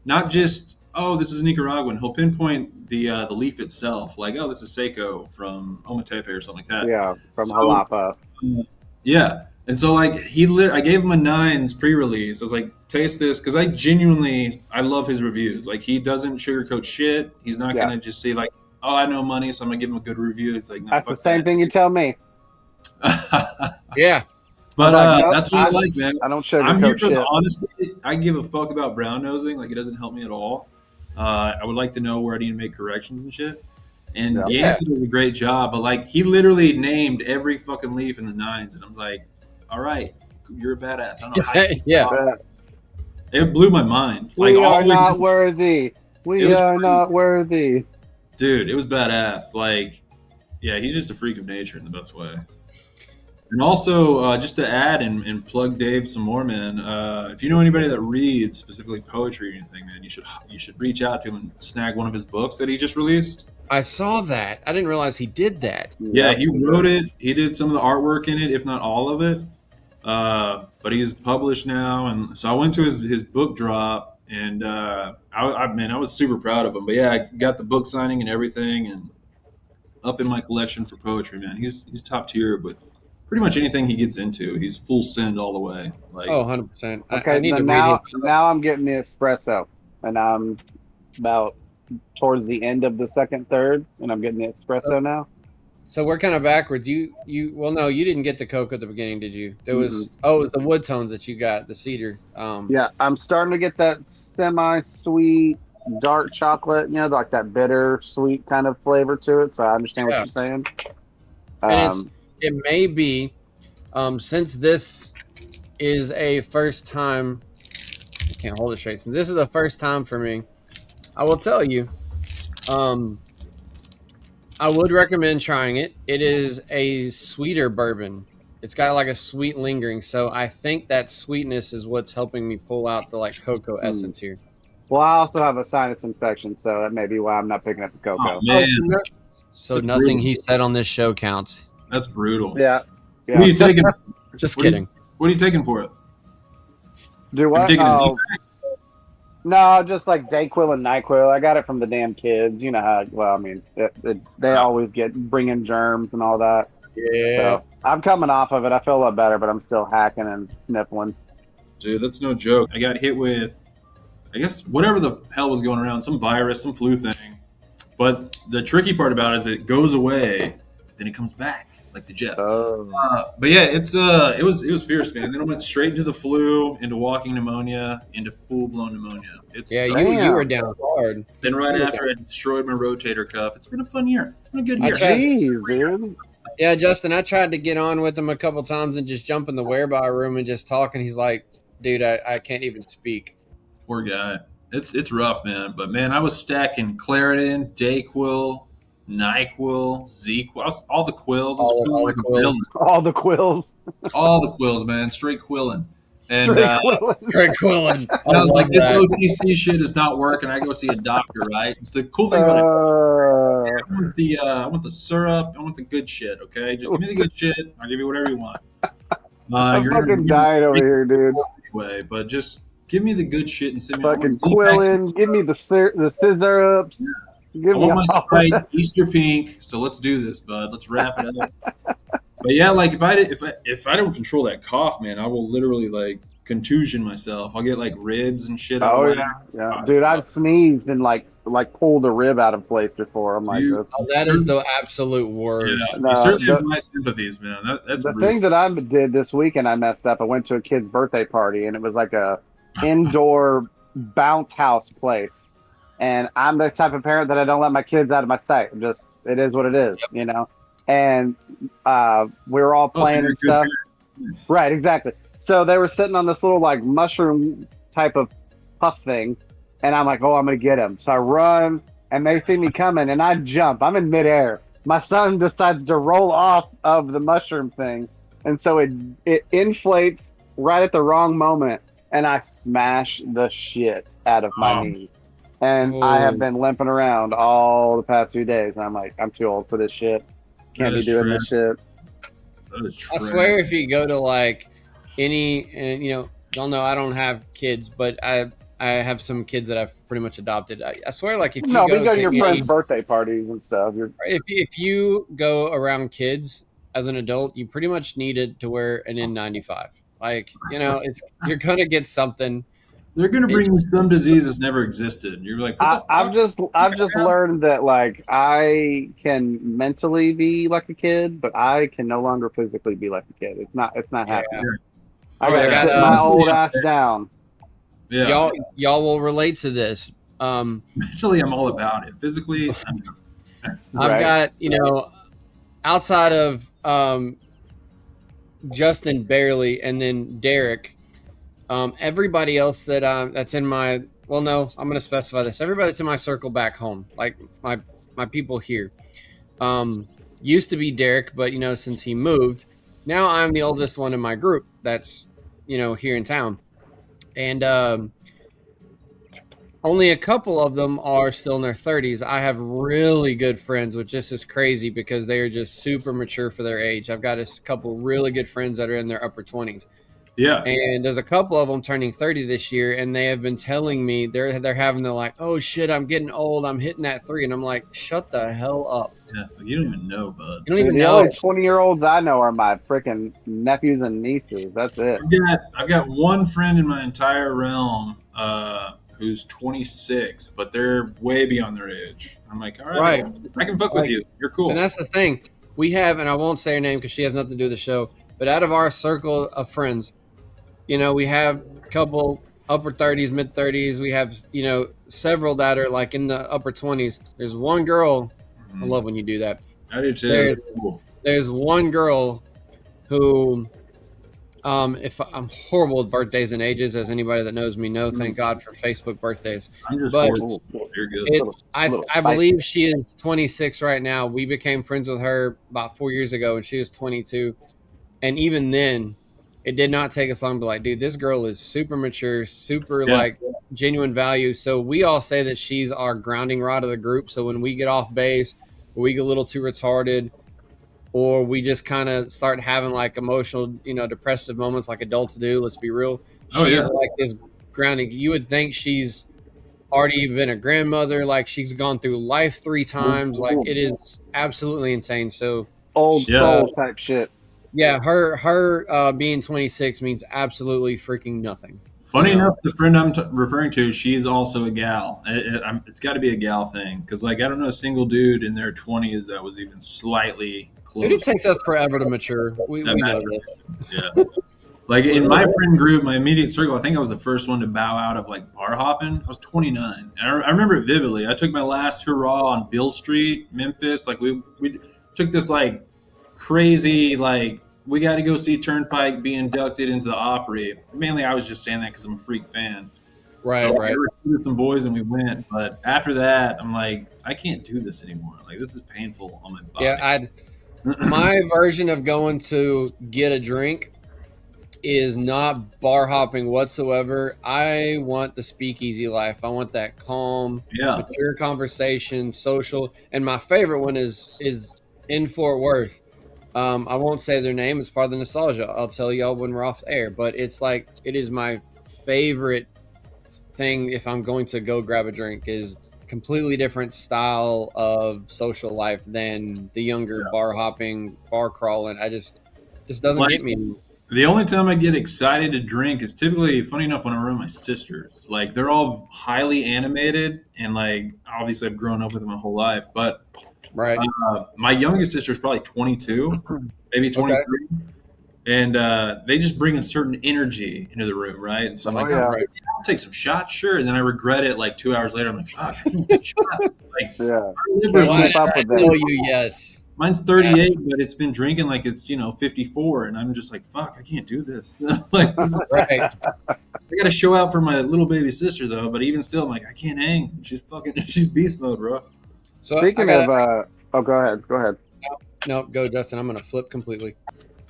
not just this is Nicaraguan. He'll pinpoint the leaf itself, like this is Seiko from Ometepe or something like that. Yeah, from Jalapa. Yeah, and so like I gave him a 9s pre-release. I was like, taste this, because I love his reviews. Like he doesn't sugarcoat shit. He's not gonna just say like, I know money, so I'm gonna give him a good review. It's like, no, that's the same thing you tell me. Yeah. But that's what I like, man. I don't sugarcoat I'm here for shit. the honesty. I give a fuck about brown nosing. Like it doesn't help me at all. I would like to know where I need to make corrections and shit. And Yancey did a great job, but like he literally named every fucking leaf in the 9s, and I was like, all right, you're a badass. I don't know how it blew my mind. Like, we are not worthy. We are not worthy. Dude, it was badass. Like, yeah, he's just a freak of nature in the best way. And also, just to add and plug Dave some more, man. If you know anybody that reads specifically poetry or anything, man, you should reach out to him and snag one of his books that he just released. I saw that. I didn't realize he did that. Yeah, he wrote it. He did some of the artwork in it, if not all of it. But he's published now, and so I went to his book drop, and I was super proud of him. But yeah, I got the book signing and everything, and up in my collection for poetry, man. He's top tier with pretty much anything he gets into. He's full send all the way. Like, 100%. Okay, I need so to now read I'm getting the espresso, and I'm about towards the end of the second third, and I'm getting the espresso now. So we're kind of backwards. Well, no, you didn't get the coke at the beginning, did you? There was it was the wood tones that you got, the cedar. Yeah, I'm starting to get that semi-sweet dark chocolate, like that bitter sweet kind of flavor to it. So I understand what you're saying. And it may be, since this is a first time, I can't hold it straight. Since this is a first time for me, I will tell you, I would recommend trying it. It is a sweeter bourbon. It's got like a sweet lingering. So I think that sweetness is what's helping me pull out the like cocoa essence here. Well, I also have a sinus infection, so that may be why I'm not picking up the cocoa. Oh, man. So nothing he said on this show counts. That's brutal. Yeah. What are you taking? Just kidding. What are you taking for it? Do what? Taking a Oh, no, just like Dayquil and NyQuil. I got it from the damn kids. You know how? Well, I mean, they always bring in germs and all that. Yeah. So I'm coming off of it. I feel a lot better, but I'm still hacking and sniffling. Dude, that's no joke. I got hit with, I guess, whatever the hell was going around, some virus, some flu thing. But the tricky part about it is it goes away, then it comes back, like the Jeff. Oh. But yeah, it was fierce, man. Then I went straight into the flu, into walking pneumonia, into full blown pneumonia. It's Yeah, Damn. you were down hard. then right after I destroyed my rotator cuff. It's been a fun year. It's been a good I year. tried- Jeez, dude. Yeah, Justin, I tried to get on with him a couple times and just jump in the whereby room and just talk, and he's like, dude, I can't even speak. Poor guy. It's rough, man. But man, I was stacking Claritin, Dayquil, NyQuil, Z-Quil, all the quills. I was All quilling the like a quills. villain. All the quills. All the quills, man. Straight quilling. And Straight uh, quills. Greg Quillen. and I was like, this that. OTC shit is not working. I go see a doctor, right? It's the cool thing about it. I want the syrup. I want the good shit. Okay, just give me the good shit. I'll give you whatever you want. I'm You're fucking gonna dying over here, dude. anyway, but just give me the good shit and send me. I Fucking want Z-Pack. quilling. Give me the scissor ups. I Give me want my all Sprite that. Easter pink. So let's do this, bud. Let's wrap it up. But yeah, like if I don't control that cough, man, I will literally like contusion myself. I'll get like ribs and shit. Oh all yeah, yeah, Oh, dude. it's I've sneezed and like pulled a rib out of place before. I'm like, You- Oh, that is the absolute worst. Yeah, No, you certainly the- have my sympathies, man. That's the brutal. thing that I did this weekend, I messed up. I went to a kid's birthday party, and it was like a indoor bounce house place. And I'm the type of parent that I don't let my kids out of my sight. It is what it is, you know. And we were all Oh, so playing you're a and good stuff. parent. Right, exactly. So they were sitting on this little like mushroom type of puff thing, and I'm like, oh, I'm gonna get him. So I run, and they see me coming, and I jump. I'm in midair. My son decides to roll off of the mushroom thing, and so it inflates right at the wrong moment, and I smash the shit out of my Oh. knee. And I Oh. have been limping around all the past few days, and I'm like, I'm too old for this shit. Can't That be is doing true. this shit. That is I trash. swear, if you go to like any, and you know, y'all know I don't have kids, but I have some kids that I've pretty much adopted. I swear, like if you No, go we go to your any- friends' birthday parties and stuff. if you go around kids as an adult, you pretty much needed to wear an N95. Like, you know, you're gonna get something. They're gonna bring you some disease that's never existed. You're like, what the I've fuck? I've just learned that like I can mentally be like a kid, but I can no longer physically be like a kid. It's not happening. I Oh, gotta yeah. sit I my got, old yeah. ass down. Yeah, Y'all will relate to this. mentally, I'm all about it. Physically, I've Right. got, you know, outside of Justin barely, and then Derek. Everybody else that's in my, well, no, I'm going to specify this. Everybody that's in my circle back home, like my people here, used to be Derek, but you know, since he moved, now I'm the oldest one in my group. That's, you know, here in town, and only a couple of them are still in their 30s. I have really good friends, which just is crazy because they are just super mature for their age. I've got a couple really good friends that are in their upper 20s. yeah. And there's a couple of them turning 30 this year, and they have been telling me they're like, oh shit, I'm getting old, I'm hitting that 3, and I'm like, shut the hell up. Yeah, it's like, you don't even know, bud. You don't even the know. only 20-year-olds I know are my freaking nephews and nieces. That's it. I've got one friend in my entire realm who's 26, but they're way beyond their age. I'm like, all right, Right. I can fuck with Like, you. You're cool. And that's the thing. We have, and I won't say her name because she has nothing to do with the show, but out of our circle of friends, you know, we have a couple upper 30s, mid 30s. We have, you know, several that are like in the upper 20s. There's one girl. I love when you do that. I do too. There's- Cool. There's one girl who, if I'm horrible with birthdays and ages, as anybody that knows me know, thank God for Facebook birthdays. I'm just but- horrible. You're good. It's I little believe she is 26 right now. We became friends with her about 4 years ago, and she was 22. And even then, it did not take us long to be like, dude, this girl is super mature, super Yeah. like genuine value. So we all say that she's our grounding rod of the group. So when we get off base, or we get a little too retarded, or we just kind of start having like emotional, you know, depressive moments like adults do, let's be real. She Oh, yeah. is like this grounding. You would think she's already been a grandmother, like she's gone through life 3 times. Like it is absolutely insane. So Old Yeah. soul type shit. Yeah, her being 26 means absolutely freaking nothing. Funny enough, the friend I'm referring to, she's also a gal. It's got to be a gal thing because, like, I don't know a single dude in their 20s that was even slightly Dude, it close. takes us forever to mature. We That know matters. this. Yeah. Like in my friend group, my immediate circle, I think I was the first one to bow out of like bar hopping. I was 29. And I remember it vividly. I took my last hurrah on Bill Street, Memphis. Like we took this like crazy like we got to go see Turnpike be inducted into the Opry. Mainly, I was just saying that because I'm a freak fan. So Right. I recruited some boys and we went. But after that, I'm like, I can't do this anymore. Like this is painful on my body. Yeah, my version of going to get a drink is not bar hopping whatsoever. I want the speakeasy life. I want that calm, Yeah. mature conversation, social. And my favorite one is in Fort Worth. I won't say their name. It's part of the nostalgia. I'll tell y'all when we're off the air. But it's like it is my favorite thing if I'm going to go grab a drink is completely different style of social life than the younger bar hopping, bar crawling. I just doesn't Like, get me. the only time I get excited to drink is typically, funny enough, when I'm around my sisters. Like they're all highly animated, and like obviously I've grown up with them my whole life. But Right. my youngest sister is probably 22, maybe Okay. 23, and they just bring a certain energy into the room, right? And so I'm like, yeah. all right, I'll take some shots, sure. And then I regret it like 2 hours later. I'm like, fuck, I can't take shots. Like, Yeah. our liver's Why keep did up I with that. tell you yes? Mine's 38, but it's been drinking like it's 54, and I'm just like, fuck, I can't do this. Like, this is, Right. I got to show out for my little baby sister though. But even still, I'm like, I can't hang. She's beast mode, bro. So Speaking of, oh, go ahead. Go ahead. no, go Justin. I'm gonna flip completely.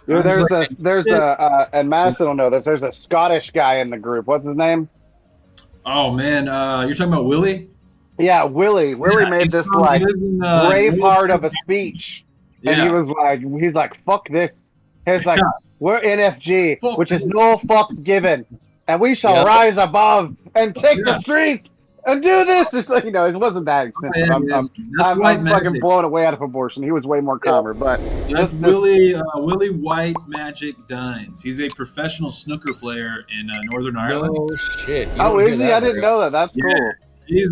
Dude, I'm just there's a, and Madison will know this. There's a Scottish guy in the group. What's his name? Oh man, you're talking about Willie? Yeah, Willie. Willie Yeah, made this he like lives in, Braveheart of a speech, and Yeah. he's like, "Fuck this." He's like, Yeah. "We're NFG, Fuck which is this. no fucks given, and we shall Yep. rise above and take the Yeah. streets and do this." It's like, it wasn't that extensive. Man, I'm that's white fucking magic. blown away out of proportion. He was way more calmer, but That's this Willie White Magic Dines. He's a professional snooker player in Northern Ireland. No shit. You oh, don't hear is he? that I didn't very know that. That's Yeah. cool. He's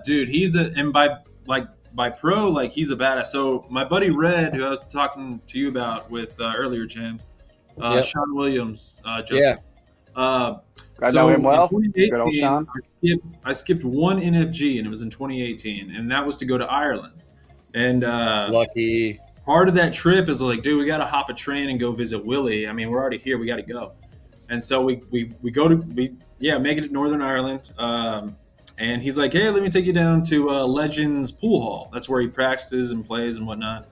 dude. He's and by pro, like he's a badass. So my buddy Red, who I was talking to you about with earlier, James, Yep. Sean Williams, Justin. Yeah. I know him well. In Good old 2018, Sean. I skipped one NFG, and it was in 2018, and that was to go to Ireland. And Lucky. part of that trip is like, dude, we got to hop a train and go visit Willie. I mean, we're already here. We got to go. And so we go to make it to Northern Ireland. And he's like, hey, let me take you down to Legends Pool Hall. That's where he practices and plays and whatnot.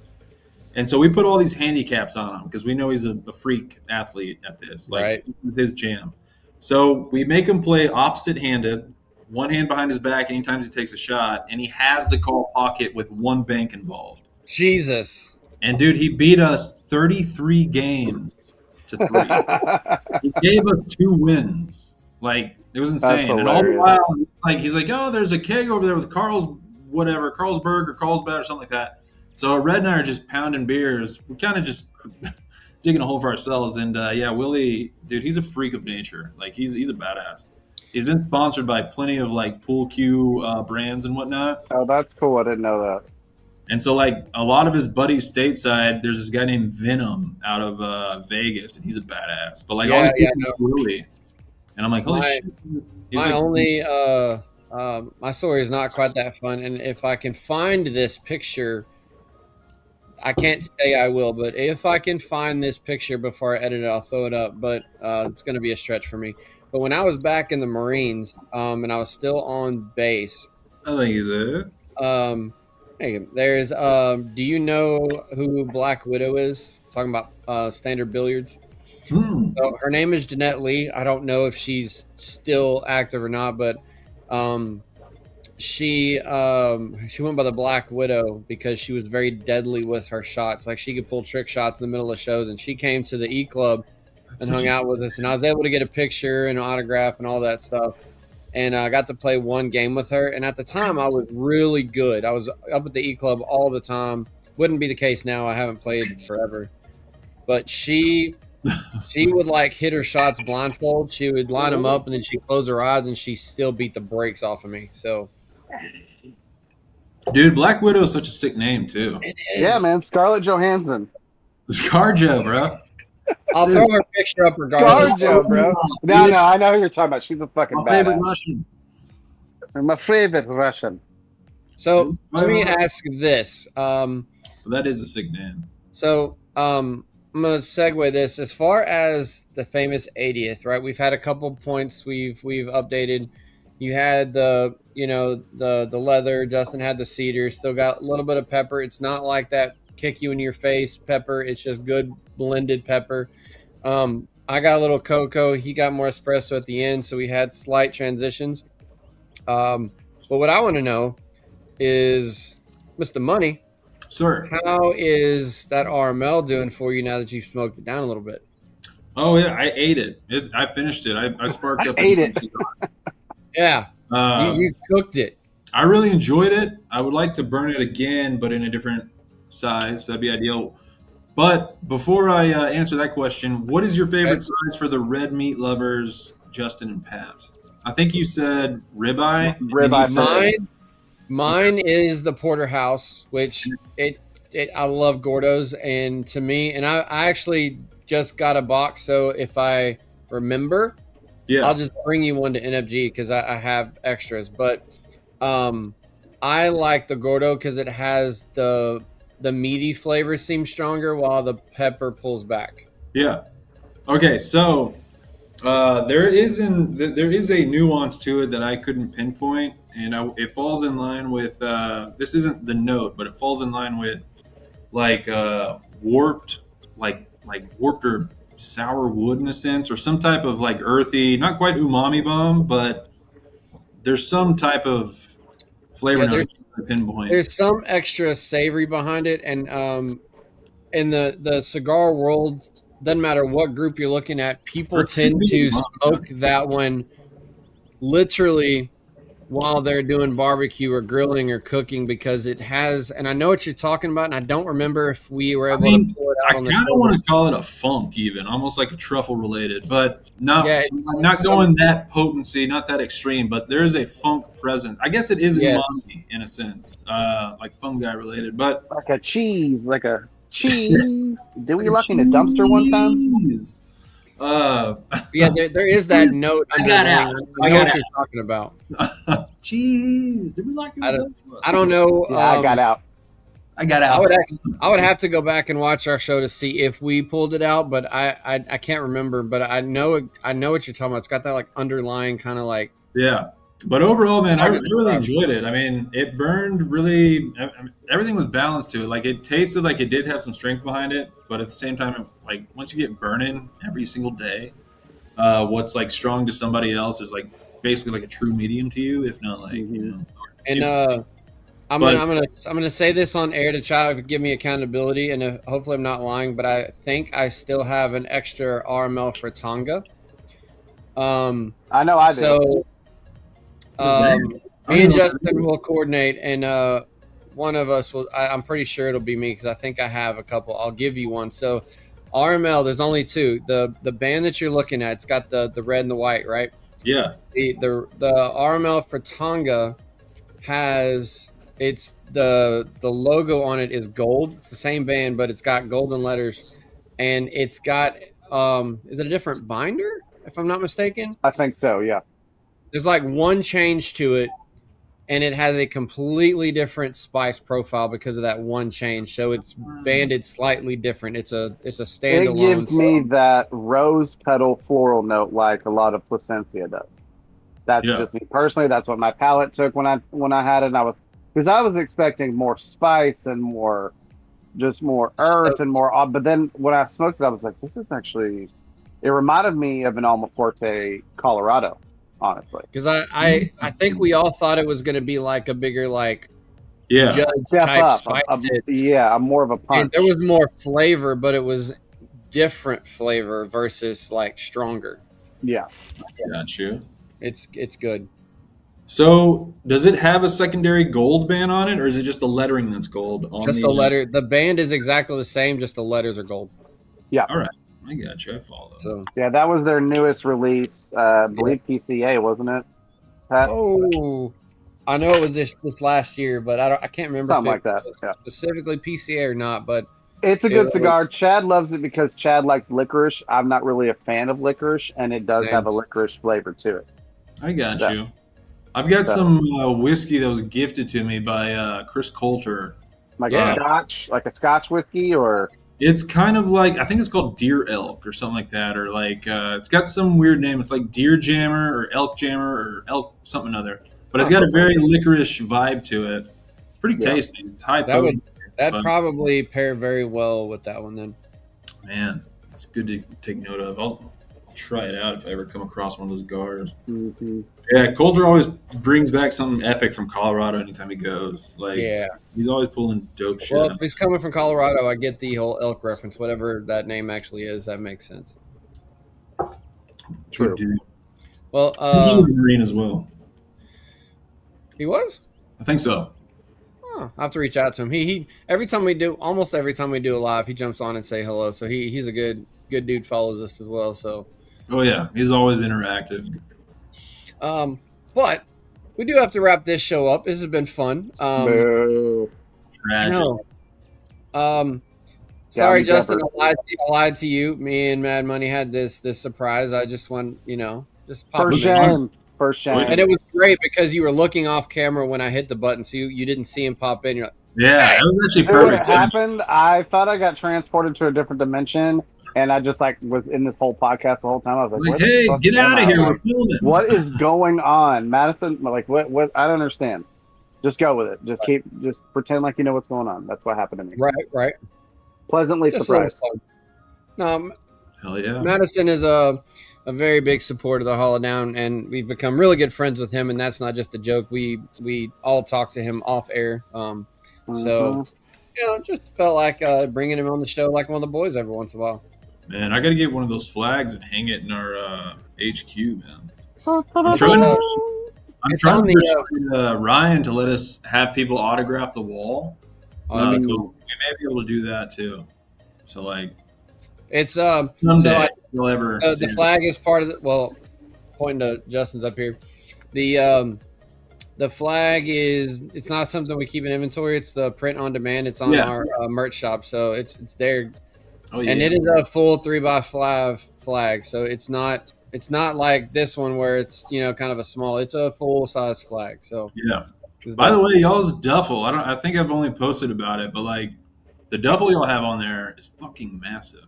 And so we put all these handicaps on him because we know he's a freak athlete at this. Like, Right. this is his jam. So we make him play opposite-handed, one hand behind his back anytime he takes a shot, and he has the call pocket with one bank involved. Jesus. And, dude, he beat us 33 games to 3. He gave us 2 wins. Like, it was insane. And all the hilarious. while, he's like, oh, there's a keg over there with Carlsberg or Carlsbad or something like that. So Red and I are just pounding beers. We're kind of just digging a hole for ourselves. And Willie, dude, he's a freak of nature. Like he's a badass. He's been sponsored by plenty of like pool cue brands and whatnot. Oh, that's cool. I didn't know that. And so like a lot of his buddies stateside, there's this guy named Venom out of Vegas, and he's a badass. But like all these people Willie, and I'm like, holy shit. My story is not quite that fun. And if I can find this picture, I can't say I will, but if I can find this picture before I edit it, I'll throw it up. But it's going to be a stretch for me. But when I was back in the Marines, and I was still on base, I think he's it. Hey, there's. Do you know who Black Widow is? Talking about Standard Billiards. So her name is Jeanette Lee. I don't know if she's still active or not, but she went by the Black Widow because she was very deadly with her shots. Like she could pull trick shots in the middle of shows, and she came to the E Club and hung out with us, and I was able to get a picture and an autograph and all that stuff. And I got to play one game with her. And at the time, I was really good. I was up at the E Club all the time. Wouldn't be the case now. I haven't played forever. but she would like hit her shots blindfold. She would line them up and then she'd close her eyes and she still beat the brakes off of me. So, Dude, Black Widow is such a sick name too. Yeah, man. Scarlett Johansson. ScarJo, bro. I'll throw her picture up regardless. ScarJo, bro. No, I know who you're talking about. She's a fucking My favorite badass. Russian. My favorite Russian. So let me ask this. That is a sick name. So I'm gonna segue this as far as the famous 80th, right? We've had a couple points we've updated. You had the leather. Justin had the cedar. Still got a little bit of pepper. It's not like that kick you in your face pepper. It's just good blended pepper. I got a little cocoa. He got more espresso at the end, so we had slight transitions. But what I want to know is, Mr. Money, Sir. how is that RML doing for you now that you've smoked it down a little bit? Oh yeah, I ate it. I finished it. I sparked up. ate it. Yeah, you cooked it. I really enjoyed it. I would like to burn it again, but in a different size. That'd be ideal. But before I answer that question, what is your favorite size for the red meat lovers, Justin and Pat? I think you said ribeye. Mine is the porterhouse, which I love Gordo's, and to me, and I actually just got a box, so if I remember, I'll just bring you one to NFG because I have extras. But I like the Gordo because it has the meaty flavor seems stronger while the pepper pulls back. Yeah. Okay, so there is a nuance to it that I couldn't pinpoint, and it falls in line with this isn't the note, but it falls in line with like warped or sour wood in a sense, or some type of like earthy, not quite umami bomb, but there's some type of flavor note to pinpoint. There's some extra savory behind it, and in the cigar world, doesn't matter what group you're looking at, people tend to smoke that one literally while they're doing barbecue or grilling or cooking because it has, and I know what you're talking about, and I don't remember if we were able to pour it out on the show. I kind of want to call it a funk even, almost like a truffle related, but not going that potency, not that extreme, but there is a funk present. I guess it is umami in a sense, like fungi related, but like a cheese. Did we lock in a dumpster one time? There is that note. I know what you're talking about. Jeez, did we lock in a dumpster? I don't know. Yeah, I got out. I would have to go back and watch our show to see if we pulled it out, but I can't remember. But I know what you're talking about. It's got that like underlying kind of like But overall, man, I really enjoyed it. I mean, it burned really. Everything was balanced to it. Like it tasted like it did have some strength behind it, but at the same time, like once you get burning every single day, what's like strong to somebody else is like basically like a true medium to you, if not like And I'm gonna say this on air to try to give me accountability, and hopefully I'm not lying, but I think I still have an extra RML for Tonga. I know I do. So. Me and Justin will coordinate, and one of us will. I'm pretty sure it'll be me because I think I have a couple. I'll give you one. So, RML, there's only two. The band that you're looking at, it's got the red and the white, right? Yeah. The RML for Tonga has the logo on it is gold. It's the same band, but it's got golden letters, and it's got is it a different binder if I'm not mistaken? I think so. Yeah. There's like one change to it, and it has a completely different spice profile because of that one change. So it's banded slightly different. It's a standalone. It gives me that rose petal floral note like a lot of Placencia does. That's just me personally. That's what my palate took when I had it. And I was expecting more spice and more earth and more. But then when I smoked it, I was like, this is actually. It reminded me of an Almaforte Colorado. Honestly, because I think we all thought it was going to be like a bigger step up, more of a punch. And there was more flavor, but it was different flavor versus like stronger. Yeah, got you. It's good. So does it have a secondary gold band on it, or is it just the lettering that's gold? Just the letter. The band is exactly the same, just the letters are gold. All right, I got you. I follow. So, Yeah, that was their newest release. I believe PCA, wasn't it? Pat? oh, I know it was this last year, but I can't remember Something if like it that. was Yeah. specifically PCA or not. But It's a it good was cigar. Chad loves it because Chad likes licorice. I'm not really a fan of licorice, and it does have same. a licorice flavor to it. I got So, you. I've got so some whiskey that was gifted to me by Chris Coulter. like Yeah. a Scotch whiskey, or It's kind of like, I think it's called Deer Elk or something like that, or like it's got some weird name. It's like Deer Jammer or Elk Jammer or Elk something or other. But it's got a very licorice vibe to it. It's pretty Yeah. tasty. It's high That would potency. that but, probably pair very well with that one then. man, it's good to take note of. I'll try it out if I ever come across one of those cigars. Mhm. Yeah, Coulter always brings back something epic from Colorado anytime he goes. Like, Yeah. he's always pulling dope shit. Well, if he's coming from Colorado, I get the whole elk reference. Whatever that name actually is, that makes sense. True. Good dude. Well, He was a Marine as well. he was. I think so. Oh, I have to reach out to him. He almost every time we do a live, he jumps on and say hello. So he's a good dude. Follows us as well. So, Oh yeah, he's always interactive. but we do have to wrap this show up. This has been fun. Boo. I Tragic. know. Yeah, Sorry, I'm Justin. Jeffrey. I lied to you. Me and Mad Money had this surprise. I just want just pop For him in. shame. For shame. And it was great because you were looking off camera when I hit the button, so you didn't see him pop in. You're like, Yeah, that was actually See what perfect. happened? I thought I got transported to a different dimension, and I just was in this whole podcast the whole time. I was like, Like, "What the hey, fuck get am out of I? here! We're Like, filming. what is going on, Madison? Like, what? I don't understand. Just go with it. Just pretend like you know what's going on. That's what happened to me. right. Pleasantly Just a little surprised. fun. Hell yeah. Madison is a very big supporter of the Hollow Down, and we've become really good friends with him. And that's not just a joke. We all talk to him off air. So Mhm. just felt like bringing him on the show like one of the boys every once in a while. Man, I got to get one of those flags and hang it in our HQ, man. It's trying on, to- I'm it's trying on to the, persuade Ryan to let us have people autograph the wall. that'd be So cool. we may be able to do that too. So like It's someday you'll ever see the it. flag is part of the pointing to Justin's up here. The flag it's not something we keep in inventory. It's the print on demand. It's on our merch shop, so it's there, Oh yeah. and it is a full 3x5 flag. So it's not like this one where it's kind of a small. It's a full size flag. So Yeah. it's By the dope. way, y'all's duffel. I think I've only posted about it, but like the duffel y'all have on there is fucking massive.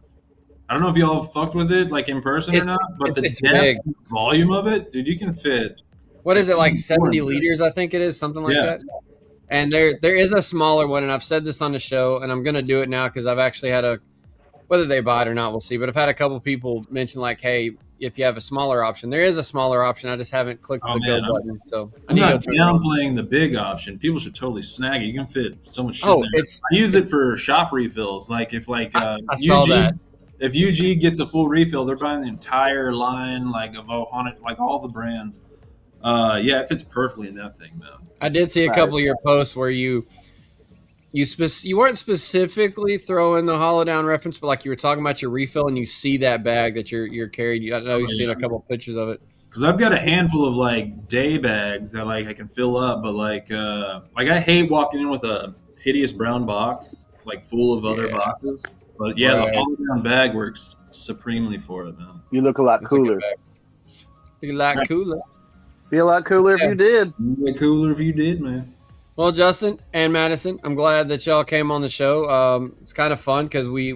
I don't know if y'all fucked with it like in person or It's- not, but the it's depth big. and volume of it, dude, you can fit. What is it, like It's 70 important. liters? I think it is something like Yeah. that. And there is a smaller one, and I've said this on the show, and I'm gonna do it now because I've actually had whether they buy it or not, we'll see. But I've had a couple people mention like, hey, if you have a smaller option, there is a smaller option. I just haven't clicked Oh, the man, go button, so I I'm need to go not turn it on. downplaying the big option. People should totally snag it. You can fit so much shit Oh, in there. I use it for shop refills. Like if I saw that. If UG gets a full refill, they're buying the entire line like of Ohana, like all the brands. Yeah, it fits perfectly in that thing, man. I did see a couple of your posts where you weren't specifically throwing the Hollow Down reference, but like you were talking about your refill, and you see that bag that you're carrying. I know you've seen a couple of pictures of it. Because I've got a handful of like day bags that like I can fill up, but like I hate walking in with a hideous brown box like full of other boxes. But yeah, Right. the Hollow Down bag works supremely for it, man. You look a lot It's a good cooler. bag. You like cooler. Be a lot cooler if you did. Way cooler if you did, man. Well, Justin and Madison, I'm glad that y'all came on the show. It's kind of fun because we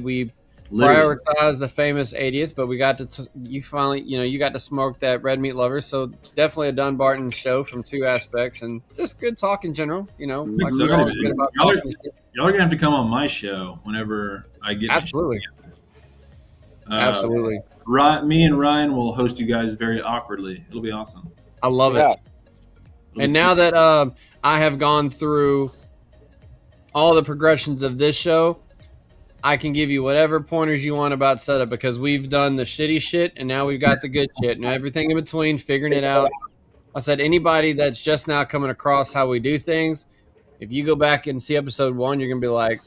Literally. prioritized the famous 80th, but we got to you finally, you got to smoke that red meat lover. So definitely a Dunbarton show from two aspects, and just good talk in general. I'm Like excited, we're always dude. good about Y'all are- talking shit. Y'all are gonna have to come on my show whenever I get my Absolutely, show. absolutely. Me and Ryan will host you guys very awkwardly. It'll be awesome. I love it. Yeah. It'll And be now sick. that I have gone through all the progressions of this show, I can give you whatever pointers you want about setup because we've done the shitty shit and now we've got the good shit and everything in between, figuring it out. I said anybody that's just now coming across how we do things, if you go back and see episode 1, you're gonna be like,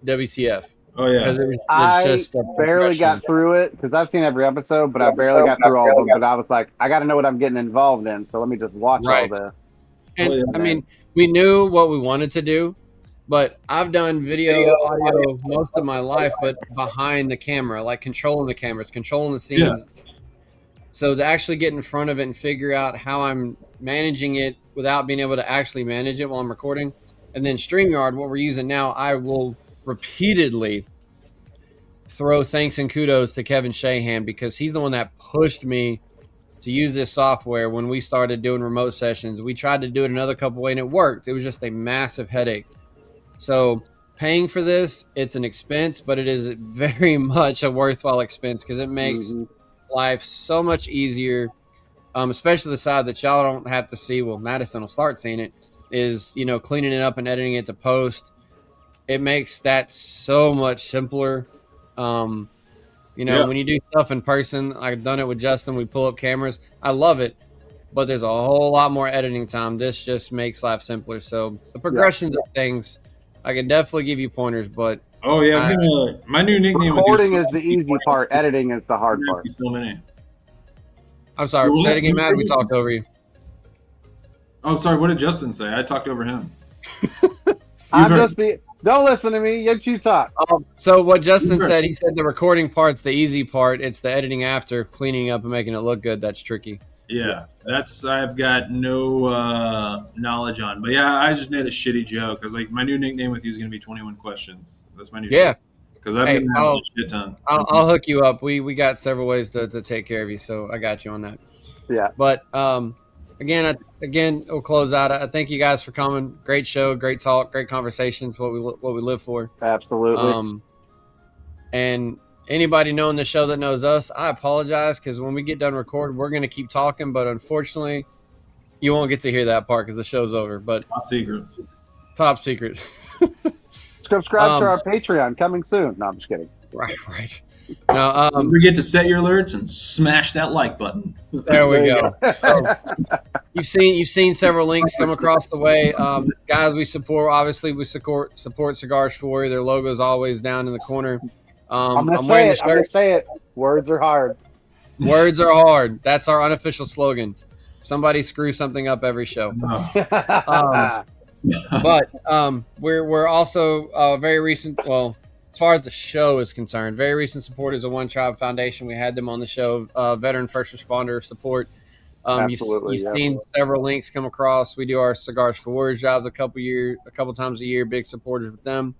WTF? Oh yeah. because it's I just a barely progression. got through it because I've seen every episode, but I barely got through all of them. But I was like, I got to know what I'm getting involved in, so let me just watch all Right. this. And Oh, yeah. I mean, we knew what we wanted to do, but I've done video, audio most of my life, but behind the camera, like controlling the cameras, controlling the Yeah. scenes. So to actually get in front of it and figure out how I'm managing it without being able to actually manage it while I'm recording, and then StreamYard, what we're using now, I will repeatedly throw thanks and kudos to Kevin Shahan because he's the one that pushed me to use this software when we started doing remote sessions. We tried to do it another couple ways and it worked. It was just a massive headache. So paying for this, it's an expense, but it is very much a worthwhile expense because it makes life so much easier, especially the side that y'all don't have to see. Well, Madison will start seeing it, is, cleaning it up and editing it to post. It makes that so much simpler. Yeah. When you do stuff in person, I've done it with Justin. We pull up cameras. I love it, but there's a whole lot more editing time. This just makes life simpler. So the progressions of things, I can definitely give you pointers, but Oh yeah. My new nickname with you Recording is the easy part. Editing is the hard part. So many. I'm sorry. What? Say it again, Matt. We talked over you. Oh, sorry. What did Justin say? I talked over him. I'm heard- just the. Don't listen to me. You talk. So what Justin Sure. said, he said the recording part's the easy part. It's the editing after, cleaning up and making it look good. That's tricky. Yeah, that's I've got no knowledge on. But yeah, I just made a shitty joke because like my new nickname with you is gonna be 21 questions. That's my new Yeah. because I've Hey, been having a shit ton. I'll hook you up. We got several ways to take care of you, so I got you on that. Yeah. But again, we'll close out. I thank you guys for coming. Great show, great talk, great conversations. What we live for. Absolutely. And anybody knowing the show that knows us, I apologize because when we get done recording, we're gonna keep talking. But unfortunately, you won't get to hear that part because the show's over. But Top secret. Subscribe to our Patreon coming soon. No, I'm just kidding. Right. No, Don't forget to set your alerts and smash that like button. there we go. So, you've seen several links come across the way. Guys we support, obviously we support Cigars for you. Their logo is always down in the corner. I'm wearing gonna the shirt. say it. Words are hard. Words are hard. That's our unofficial slogan. Somebody screw something up every show. But we're also very recent. Well, as far as the show is concerned, very recent supporters of One Tribe Foundation. We had them on the show. Veteran first responder support. Absolutely, you've seen several links come across. We do our Cigars for Warriors jobs a couple times a year. Big supporters with them.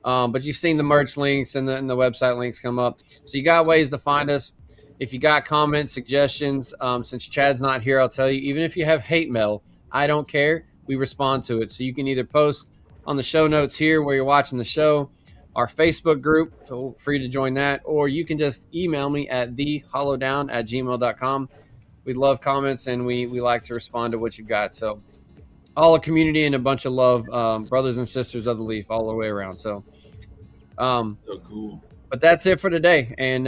But you've seen the merch links and the website links come up. So you got ways to find us. If you got comments, suggestions, since Chad's not here, I'll tell you, even if you have hate mail, I don't care. We respond to it. So you can either post on the show notes here where you're watching the show, our Facebook group, feel free to join that, or you can just email me at thehollowdown@gmail.com. We love comments and we like to respond to what you've got. So all a community and a bunch of love, brothers and sisters of the Leaf all the way around. So so cool. But that's it for today. And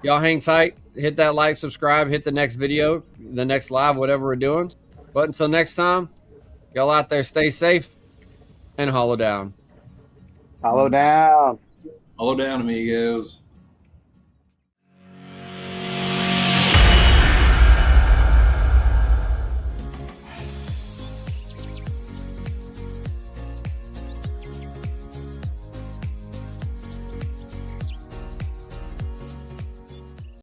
y'all hang tight, hit that like, subscribe, hit the next video, the next live, whatever we're doing. But until next time, y'all out there, stay safe and hollow down. Hollow down. Hollow down, amigos.